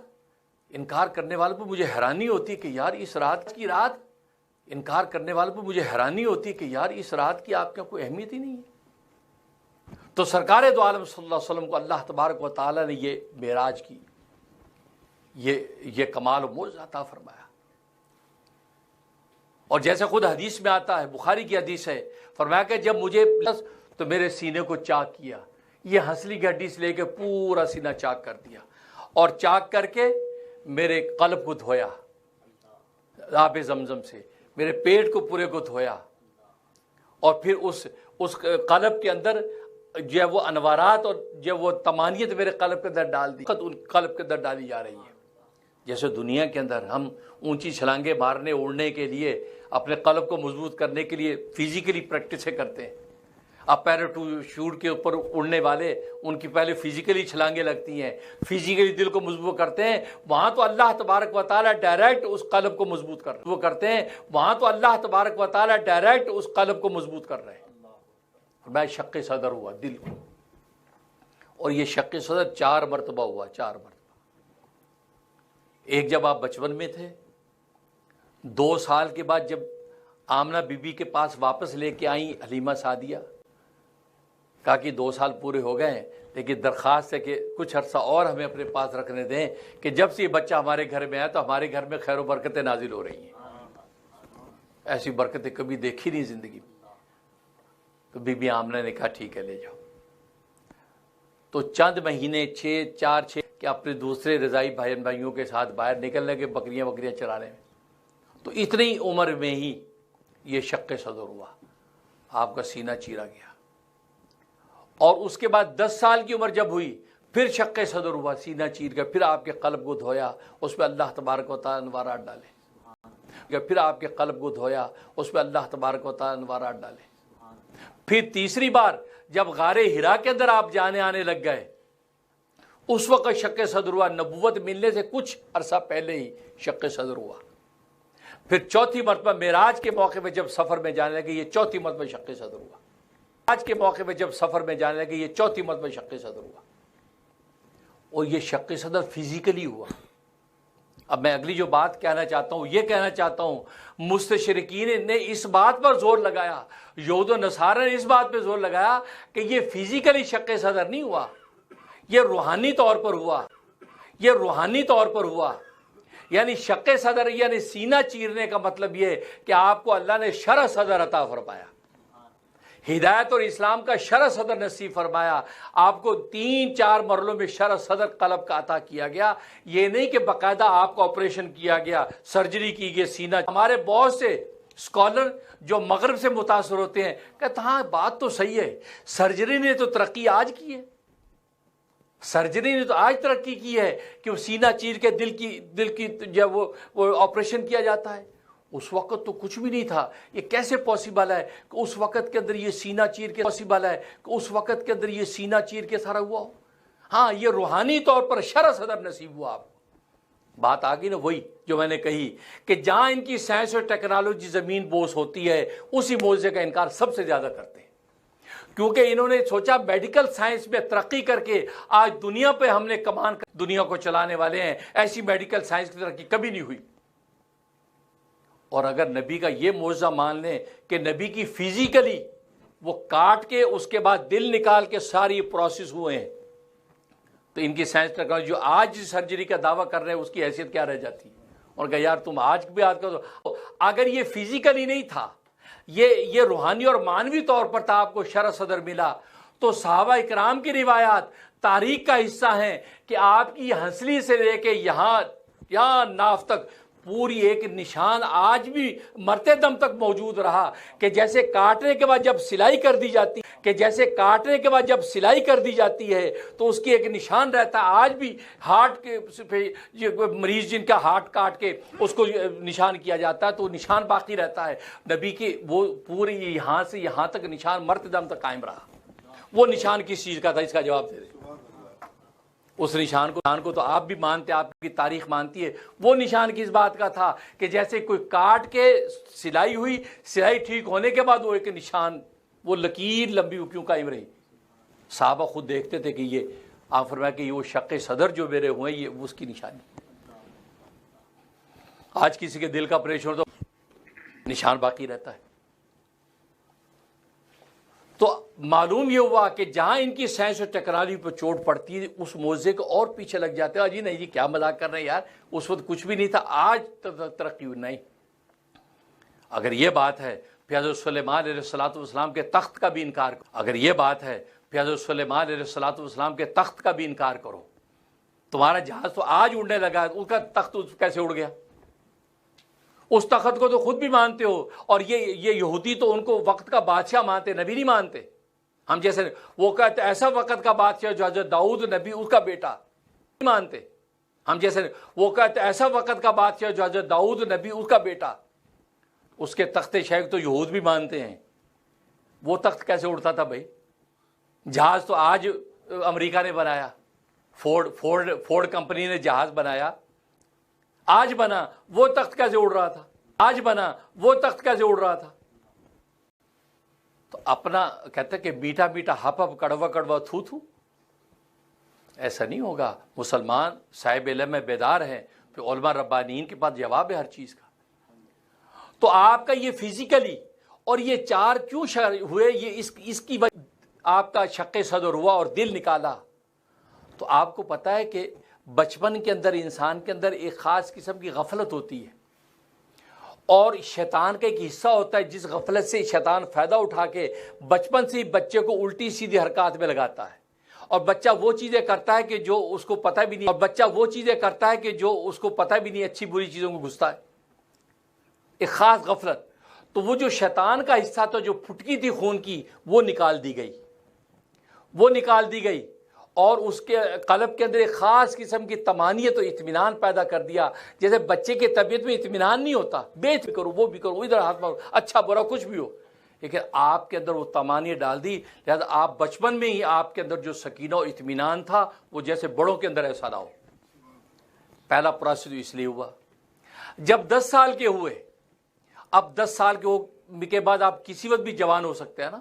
انکار کرنے والوں پہ مجھے حیرانی ہوتی ہے کہ یار اس رات کی رات انکار کرنے والوں پہ مجھے حیرانی ہوتی ہے کہ یار اس رات کی آپ کا کوئی اہمیت ہی نہیں ہے۔ تو سرکار دو عالم صلی اللہ علیہ وسلم کو اللہ تبارک و تعالی نے یہ معراج کی یہ کمال و معجزہ عطا فرمایا۔ اور جیسے خود حدیث میں آتا ہے، بخاری کی حدیث ہے، فرمایا کہ جب مجھے تو میرے سینے کو چاک کیا، یہ ہنسلی کی ہڈی سے لے کے پورا سینہ چاک کر دیا، اور چاک کر کے میرے قلب کو دھویا آب زمزم سے، میرے پیٹ کو پورے کو دھویا، اور پھر اس قلب کے اندر جو ہے وہ انوارات اور جو وہ طمانیت میرے قلب کے اندر ڈال دی، ان قلب کے اندر ڈالی جا رہی ہے۔ جیسے دنیا کے اندر ہم اونچی چھلانگیں مارنے اڑنے کے لیے اپنے قلب کو مضبوط کرنے کے لیے فزیکلی پریکٹسیں کرتے ہیں۔ اب پیراشوٹ کے اوپر اڑنے والے ان کی پہلے فزیکلی چھلانگیں لگتی ہیں، فزیکلی دل کو مضبوط کرتے ہیں، وہاں تو اللہ تبارک و تعالیٰ ڈائریکٹ اس قلب کو مضبوط کرتے ہیں، وہاں تو اللہ تبارک و تعالیٰ ڈائریکٹ اس قلب کو مضبوط کر رہے ہیں۔ میں شق صدر ہوا دل کو، اور یہ شق صدر 4 مرتبہ ہوا، 4 مرتبہ۔ ایک جب آپ بچپن میں تھے، 2 سال کے بعد جب آمنہ بی بی کے پاس واپس لے کے آئیں حلیمہ سعدیہ، کہا کہ 2 سال پورے ہو گئے ہیں، لیکن درخواست ہے کہ کچھ عرصہ اور ہمیں اپنے پاس رکھنے دیں کہ جب سے یہ بچہ ہمارے گھر میں آیا تو ہمارے گھر میں خیر و برکتیں نازل ہو رہی ہیں۔ ایسی برکتیں کبھی دیکھی نہیں زندگی میں۔ تو بی بی آمنہ نے کہا ٹھیک ہے لے جاؤ۔ تو چند مہینے 4 کہ اپنے دوسرے رضائی بھائیوں کے ساتھ باہر نکل لگے بکریاں چرانے میں۔ تو اتنی عمر میں ہی یہ شق صدر ہوا، آپ کا سینہ چیرا گیا۔ اور اس کے بعد 10 سال کی عمر جب ہوئی پھر شق صدر ہوا، سینہ چیر گیا، پھر آپ کے قلب کو دھویا، اس پہ اللہ تبارک و تعالیٰ انوارات ڈالے، پھر آپ کے قلب کو دھویا، اس پہ اللہ تبارک و تعالیٰ انوارات ڈالے۔ پھر تیسری بار جب غار حرا کے اندر آپ جانے آنے لگ گئے، اس وقت شق صدر ہوا، نبوت ملنے سے کچھ عرصہ پہلے ہی شق صدر ہوا۔ پھر چوتھی مرتبہ معراج کے موقع پہ جب سفر میں جانے لگے، یہ چوتھی مرتبہ شق صدر ہوا۔ آج کے موقع پہ جب سفر میں جانے لگے، یہ چوتھی مرتبہ شق صدر ہوا، اور یہ شق صدر فزیکلی ہوا۔ اب میں اگلی جو بات کہنا چاہتا ہوں، یہ کہنا چاہتا ہوں، مستشرقین نے اس بات پر زور لگایا، یہود و نصارہ نے اس بات پہ زور لگایا کہ یہ فزیکلی شق صدر نہیں ہوا، یہ روحانی طور پر ہوا، یہ روحانی طور پر ہوا۔ یعنی شق صدر یعنی سینہ چیرنے کا مطلب یہ کہ آپ کو اللہ نے شرح صدر عطا فرمایا، ہدایت اور اسلام کا شرح صدر نصیب فرمایا، آپ کو 3-4 مرحلوں میں شرح صدر قلب کا عطا کیا گیا۔ یہ نہیں کہ باقاعدہ آپ کو آپریشن کیا گیا، سرجری کی گئی سینہ۔ ہمارے بہت سے اسکالر جو مغرب سے متاثر ہوتے ہیں کہتے ہاں بات تو صحیح ہے، سرجری نے تو ترقی آج کی ہے، سرجری نے تو آج ترقی کی ہے کہ وہ سینہ چیر کے دل کی جب وہ آپریشن کیا جاتا ہے۔ اس وقت تو کچھ بھی نہیں تھا، یہ کیسے پاسبل ہے کہ اس وقت کے اندر یہ سینہ چیر کے پاسبل ہے کہ اس وقت کے اندر یہ سینہ چیر کے سارا ہوا ہو؟ ہاں یہ روحانی طور پر شرح صدر نصیب ہوا آپ کو۔ بات آ گئی نا وہی جو میں نے کہی کہ جہاں ان کی سائنس اور ٹیکنالوجی زمین بوس ہوتی ہے، اسی معجزے کا انکار سب سے زیادہ کرتے ہیں، کیونکہ انہوں نے سوچا میڈیکل سائنس میں ترقی کر کے آج دنیا پہ ہم نے کمان دنیا کو چلانے والے ہیں، ایسی میڈیکل سائنس کی ترقی کبھی نہیں ہوئی۔ اور اگر نبی کا یہ معجزہ مان لیں کہ نبی کی فزیکلی وہ کاٹ کے اس کے بعد دل نکال کے ساری پروسیس ہوئے ہیں، تو ان کی سائنس ٹیکنالوجی جو آج سرجری کا دعویٰ کر رہے ہیں اس کی حیثیت کیا رہ جاتی؟ اور کہا یار تم آج بھی یاد کرو، اگر یہ فزیکلی نہیں تھا، یہ روحانی اور معنوی طور پر تھا، آپ کو شرح صدر ملا، تو صحابہ اکرام کی روایات تاریخ کا حصہ ہیں کہ آپ کی ہنسلی سے لے کے یہاں ناف تک پوری ایک نشان آج بھی مرتے دم تک موجود رہا، کہ جیسے کاٹنے کے بعد جب سلائی کر دی جاتی ہے تو اس کی ایک نشان رہتا ہے۔ آج بھی ہارٹ کے مریض جن کا ہارٹ کاٹ کے اس کو نشان کیا جاتا ہے تو نشان باقی رہتا ہے۔ نبی کی وہ پوری یہاں سے یہاں تک نشان مرتے دم تک قائم رہا۔ وہ نشان کس چیز کا تھا؟ اس کا جواب دے دیں۔ اس نشان کو تو آپ بھی مانتے، آپ کی تاریخ مانتی ہے۔ وہ نشان کس بات کا تھا کہ جیسے کوئی کاٹ کے سلائی ہوئی، سلائی ٹھیک ہونے کے بعد وہ ایک نشان، وہ لکیر لمبی کیوں قائم رہی؟ صحابہ خود دیکھتے تھے کہ یہ آپ فرمایا کہ یہ وہ شق صدر جو میرے ہوئے یہ اس کی نشانی۔ آج کسی کے دل کا آپریشن ہو تو نشان باقی رہتا ہے۔ تو معلوم یہ ہوا کہ جہاں ان کی سائنس اور ٹیکنالوجی پر چوٹ پڑتی ہے اس معجزے کو اور پیچھے لگ جاتے ہیں، جی نہیں جی کیا مذاق کر رہے ہیں یار، اس وقت کچھ بھی نہیں تھا، آج ترقی ہوئی نہیں۔ اگر یہ بات ہے پھر حضرت سلیمان علیہ السلام کے تخت کا بھی انکار کرو، اگر یہ بات ہے پھر حضرت سلیمان علیہ السلام کے تخت کا بھی انکار کرو۔ تمہارا جہاز تو آج اڑنے لگا، اس کا تخت کیسے اڑ گیا؟ اس تخت کو تو خود بھی مانتے ہو، اور یہ یہودی تو ان کو وقت کا بادشاہ مانتے، نبی نہیں مانتے. ہم جیسے وہ کہتے ایسا وقت کا بادشاہ جو حضرت داؤد نبی اس کا بیٹا نہیں مانتے. ہم جیسے وہ کہتے ایسا وقت کا بادشاہ جو حضرت داؤد نبی اس کا بیٹا، اس کے تخت شیخ تو یہود بھی مانتے ہیں. وہ تخت کیسے اڑتا تھا بھائی؟ جہاز تو آج امریکہ نے بنایا، فورڈ کمپنی نے جہاز بنایا، آج بنا. وہ تخت کیسے اڑ رہا تھا؟ آج بنا. وہ تخت کیسے اڑ رہا تھا؟ تو اپنا کہتے کہ میٹھا میٹھا ہپ ہپ کڑوا کڑوا تھو تھو، ایسا نہیں ہوگا. مسلمان صاحب علم میں بیدار ہیں، پھر علماء ربانیین کے پاس جواب ہے ہر چیز کا. تو آپ کا یہ فزیکلی اور یہ چار کیوں ہوئے، یہ اس کی وجہ آپ کا شق صدر ہوا اور دل نکالا. تو آپ کو پتا ہے کہ بچپن کے اندر انسان کے اندر ایک خاص قسم کی غفلت ہوتی ہے، اور شیطان کا ایک حصہ ہوتا ہے جس غفلت سے شیطان فائدہ اٹھا کے بچپن سے ہی بچے کو الٹی سیدھی حرکات میں لگاتا ہے، اور بچہ وہ چیزیں کرتا ہے کہ جو اس کو پتہ بھی نہیں، اچھی بری چیزوں کو گھستا ہے. ایک خاص غفلت. تو وہ جو شیطان کا حصہ تھا جو پھٹکی تھی خون کی، وہ نکال دی گئی، اور اس کے قلب کے اندر ایک خاص قسم کی طمانینت و اطمینان پیدا کر دیا. جیسے بچے کی طبیعت میں اطمینان نہیں ہوتا، بیچ بھی کرو، وہ بھی کرو، ادھر ہاتھ مارو، اچھا برا کچھ بھی ہو، لیکن آپ کے اندر وہ طمانینت ڈال دی. لہذا آپ بچپن میں ہی آپ کے اندر جو سکینہ و اطمینان تھا وہ جیسے بڑوں کے اندر ایسا نہ ہو. پہلا پروسیس اس لیے ہوا. جب 10 سال کے ہوئے، اب 10 سال کے بعد آپ کسی وقت بھی جوان ہو سکتے ہیں نا،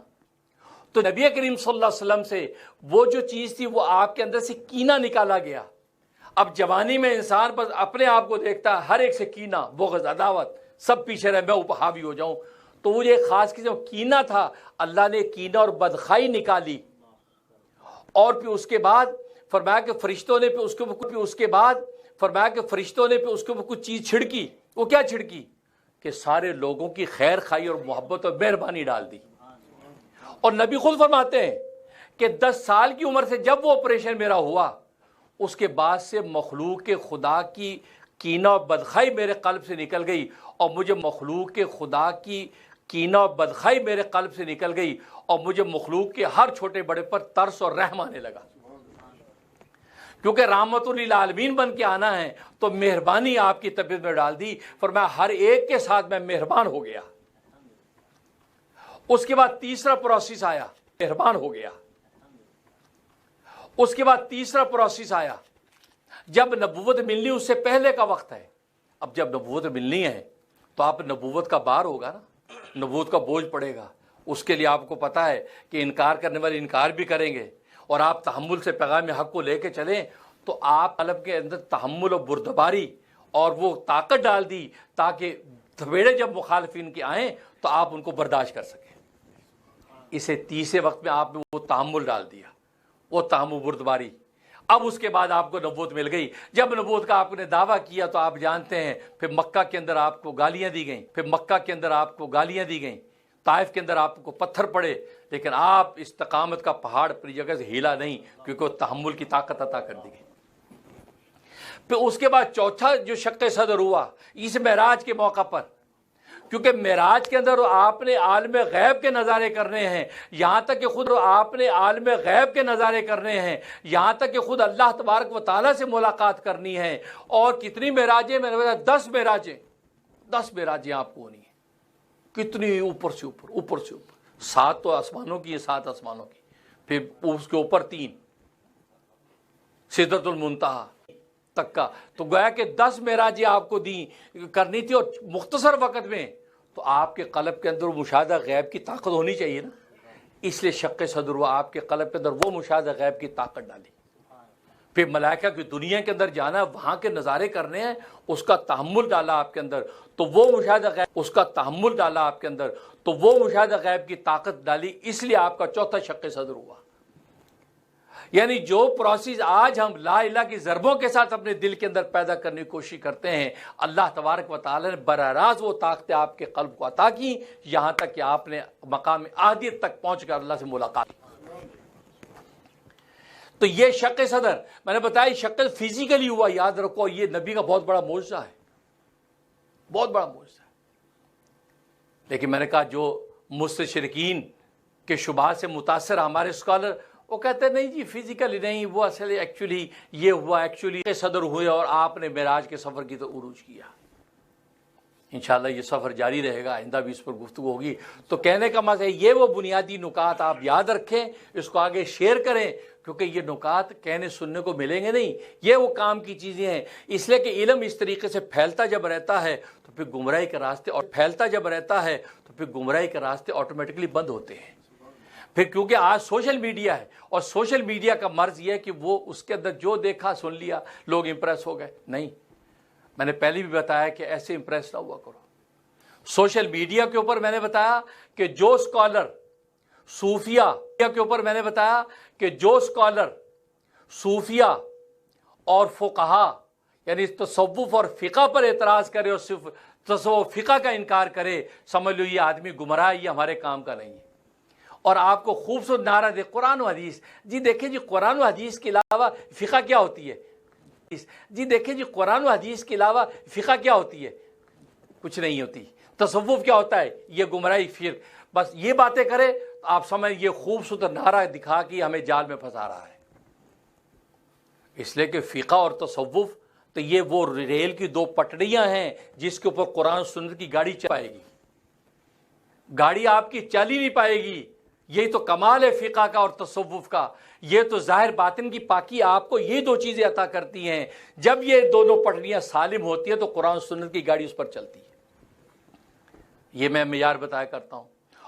تو نبی کریم صلی اللہ علیہ وسلم سے وہ جو چیز تھی وہ آپ کے اندر سے کینہ نکالا گیا. اب جوانی میں انسان بس اپنے آپ کو دیکھتا ہے، ہر ایک سے کینہ، بغض، عداوت، سب پیچھے رہے، میں اوپر حاوی ہو جاؤں. تو وہ ایک خاص قسم کینہ تھا، اللہ نے کینہ اور بدخائی نکالی. اور پھر اس کے بعد فرمایا کہ فرشتوں نے پھر اس کے اوپر کچھ چیز چھڑکی. وہ کیا چھڑکی؟ کہ سارے لوگوں کی خیر خواہی اور محبت اور مہربانی ڈال دی. اور نبی خود فرماتے ہیں کہ 10 سال کی عمر سے جب وہ آپریشن میرا ہوا، اس کے بعد سے مخلوق کے خدا کی کینہ اور بدخوائی میرے قلب سے نکل گئی، اور مجھے مخلوق کے خدا کی کینہ اور بدخوائی میرے قلب سے نکل گئی، اور مجھے مخلوق کے ہر چھوٹے بڑے پر ترس اور رحم آنے لگا. کیونکہ رحمت للعالمین بن کے آنا ہے تو مہربانی آپ کی طبیعت میں ڈال دی. فرمایا ہر ایک کے ساتھ میں مہربان ہو گیا. اس کے بعد تیسرا پروسیس آیا، مہربان ہو گیا. اس کے بعد تیسرا پروسیس آیا جب نبوت ملنی، اس سے پہلے کا وقت ہے. اب جب نبوت ملنی ہے تو آپ نبوت کا بار ہوگا نا، نبوت کا بوجھ پڑے گا. اس کے لیے آپ کو پتا ہے کہ انکار کرنے والے انکار بھی کریں گے، اور آپ تحمل سے پیغام حق کو لے کے چلیں. تو آپ قلب کے اندر تحمل و بردباری اور وہ طاقت ڈال دی تاکہ تھویڑے جب مخالفین کے آئیں تو آپ ان کو برداشت کر سکیں. اسے تیسرے وقت میں آپ نے وہ تحمل ڈال دیا، وہ تحمل بردباری. اب اس کے بعد آپ کو نبوت مل گئی. جب نبوت کا آپ نے دعویٰ کیا تو آپ جانتے ہیں پھر مکہ کے اندر آپ کو گالیاں دی گئیں، طائف کے اندر آپ کو پتھر پڑے، لیکن آپ استقامت کا پہاڑ اپنی جگہ سے ہلا نہیں، کیونکہ وہ تحمل کی طاقت عطا کر دی گئی. پھر اس کے بعد چوتھا جو شق صدر ہوا اس معراج کے موقع پر، کیونکہ معراج کے اندر آپ نے عالم غیب کے نظارے کرنے ہیں، یہاں تک کہ خود آپ نے عالم غیب کے نظارے کرنے ہیں، یہاں تک کہ خود اللہ تبارک و تعالیٰ سے ملاقات کرنی ہے. اور کتنی معراجیں؟ میں نے بتایا 10 معراجیں آپ کو ہونی ہیں. کتنی اوپر سے اوپر 7 تو آسمانوں کی ہے، 7 آسمانوں کی، پھر اس کے اوپر 3 سدرۃ المنتہا تک کا. تو گویا کہ 10 معراجیں آپ کو کرنی تھی، اور مختصر وقت میں. تو آپ کے قلب کے اندر مشاہدہ غیب کی طاقت ہونی چاہیے نا، اس لیے شق صدر ہوا، آپ کے قلب کے اندر وہ مشاہدہ غیب کی طاقت ڈالی. پھر ملائکہ کی دنیا کے اندر جانا، وہاں کے نظارے کرنے ہیں، اس کا تحمل ڈالا آپ کے اندر، تو وہ مشاہدہ غیب کی طاقت ڈالی. اس لیے آپ کا چوتھا شق صدر ہوا. یعنی جو پروسیس آج ہم لا الہ کی ضربوں کے ساتھ اپنے دل کے اندر پیدا کرنے کی کوشش کرتے ہیں، اللہ تبارک و تعالی نے براہ راست وہ طاقتیں آپ کے قلب کو عطا کی، یہاں تک کہ آپ نے مقام احدیت تک پہنچ کر اللہ سے ملاقات. تو یہ شق صدر میں نے بتایا، شکل فزیکلی ہوا. یاد رکھو یہ نبی کا بہت بڑا معجزہ ہے. بہت بڑا معجزہ ہے۔ لیکن میں نے کہا جو مستشرقین کے شبہات سے متاثر ہمارے اسکالر وہ کہتے ہیں نہیں جی فزیکلی نہیں، وہ اصل ایکچولی یہ ہوا، ایکچولی صدر ہوئے اور آپ نے معراج کے سفر کی تو عروج کیا۔ انشاءاللہ یہ سفر جاری رہے گا، آئندہ بھی اس پر گفتگو ہوگی۔ تو کہنے کا مطلب ہے یہ وہ بنیادی نکات آپ یاد رکھیں، اس کو آگے شیئر کریں، کیونکہ یہ نکات کہنے سننے کو ملیں گے نہیں، یہ وہ کام کی چیزیں ہیں۔ اس لیے کہ علم اس طریقے سے پھیلتا جب رہتا ہے تو پھر گمراہی کے راستے، اور پھیلتا جب رہتا ہے تو پھر گمراہی کے راستے آٹومیٹکلی بند ہوتے ہیں۔ پھر کیونکہ آج سوشل میڈیا ہے، اور سوشل میڈیا کا مرض یہ ہے کہ وہ اس کے اندر جو دیکھا سن لیا، لوگ امپریس ہو گئے۔ نہیں، میں نے پہلے بھی بتایا کہ ایسے امپریس نہ ہوا کرو۔ سوشل میڈیا کے اوپر میں نے بتایا کہ جو اسکالر صوفیہ کے اوپر میں نے بتایا کہ جو اسکالر صوفیہ اور فقہا یعنی تصوف اور فقہ پر اعتراض کرے اور صرف تصوف فقہ کا انکار کرے، سمجھ لو یہ آدمی گمراہ، یہ ہمارے کام کا نہیں ہے۔ اور آپ کو خوبصورت نعرہ دے قرآن و حدیث، جی دیکھیں جی قرآن و حدیث کے علاوہ فقہ کیا ہوتی ہے؟ جی دیکھیں جی قرآن و حدیث کے علاوہ فقہ کیا ہوتی ہے؟ کچھ نہیں ہوتی۔ تصوف کیا ہوتا ہے؟ یہ گمراہی فقہ، بس یہ باتیں کرے تو آپ سمجھ یہ خوبصورت نعرہ دکھا کے ہمیں جال میں پھنسا رہا ہے۔ اس لیے کہ فقہ اور تصوف تو یہ وہ ریل کی دو پٹڑیاں ہیں جس کے اوپر قرآن سنت کی گاڑی چل پائے گی، گاڑی آپ کی چل ہی نہیں پائے گی۔ یہی تو کمال ہے فقہ کا اور تصوف کا، یہ تو ظاہر باطن کی پاکی آپ کو یہ دو چیزیں عطا کرتی ہیں۔ جب یہ دونوں پٹڑیاں سالم ہوتی ہیں تو قرآن سنت کی گاڑی اس پر چلتی ہے۔ یہ میں معیار بتایا کرتا ہوں۔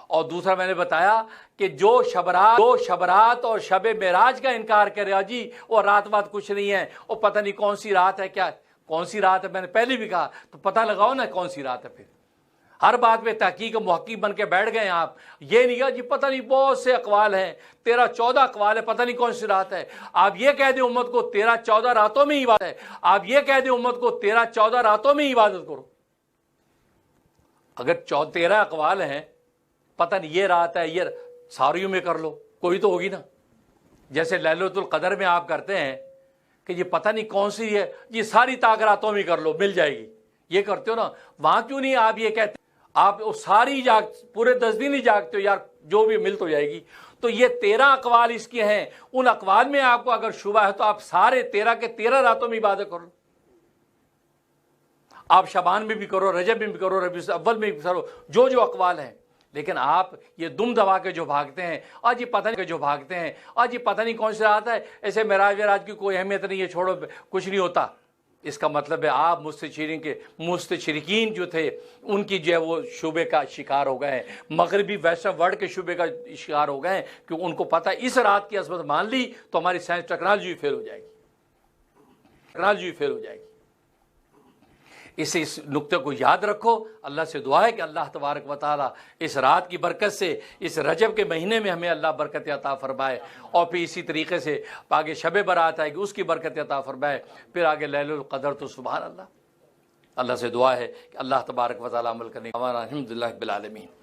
اور دوسرا میں نے بتایا کہ جو شبرات اور شب معراج کا انکار کرے، جی وہ رات بات کچھ نہیں ہے، وہ پتہ نہیں کون سی رات ہے، کیا کون سی رات ہے، میں نے پہلے بھی کہا تو پتہ لگاؤ نا کون سی رات ہے۔ پھر ہر بات میں تحقیق محقق بن کے بیٹھ گئے آپ، یہ نہیں کہا جی پتہ نہیں بہت سے اقوال ہیں، 13-14 اقوال ہے، پتہ نہیں کون سی رات ہے۔ آپ یہ کہہ دیں امت کو 13-14 راتوں میں عبادت ہے، آپ یہ کہہ دیں امت کو 13-14 راتوں میں عبادت کرو۔ اگر 13 اقوال ہیں، پتہ نہیں یہ رات ہے، یہ ساریوں میں کر لو، کوئی تو ہوگی نا۔ جیسے لیلۃ القدر میں آپ کرتے ہیں کہ یہ پتہ نہیں کون سی ہے، یہ ساری طاق راتوں میں کر لو مل جائے گی، یہ کرتے ہو نا۔ وہاں کیوں نہیں آپ یہ کہتے، آپ ساری پورے 10 دن ہی جاگتے ہو، یار جو بھی مل تو جائے گی۔ تو یہ 13 اقوال اس کے ہیں، ان اقوال میں آپ کو اگر شبہ ہے تو آپ سارے 13 کے 13 راتوں میں عبادت کرو۔ آپ شعبان میں بھی کرو، رجب میں بھی کرو، ربیع الاول میں بھی کرو، جو اقوال ہیں۔ لیکن آپ یہ دم دبا کے جو بھاگتے ہیں، آج یہ پتہ نہیں کہ جو بھاگتے ہیں، آج یہ پتہ نہیں کون سی رات ہے، ایسے معراج کی کوئی اہمیت نہیں ہے، چھوڑو کچھ نہیں ہوتا۔ اس کا مطلب ہے آپ مستشرقین جو تھے ان کی جو ہے وہ شبے کا شکار ہو گئے ہیں، مغربی ویسٹرن ورلڈ کے شبے کا شکار ہو گئے ہیں، کہ ان کو پتہ اس رات کی عظمت مان لی تو ہماری سائنس ٹیکنالوجی فیل ہو جائے گی۔ اس نقطے کو یاد رکھو۔ اللہ سے دعا ہے کہ اللہ تبارک و تعالیٰ اس رات کی برکت سے، اس رجب کے مہینے میں ہمیں اللہ برکت عطا فرمائے، اور پھر اسی طریقے سے آگے شب برات آئے گی اس کی برکت عطا فرمائے، پھر آگے لیلۃ القدر، تو سبحان اللہ۔ اللہ سے دعا ہے کہ اللہ تبارک و تعالیٰ عمل کرنے کا، الحمد للہ رب العالمین۔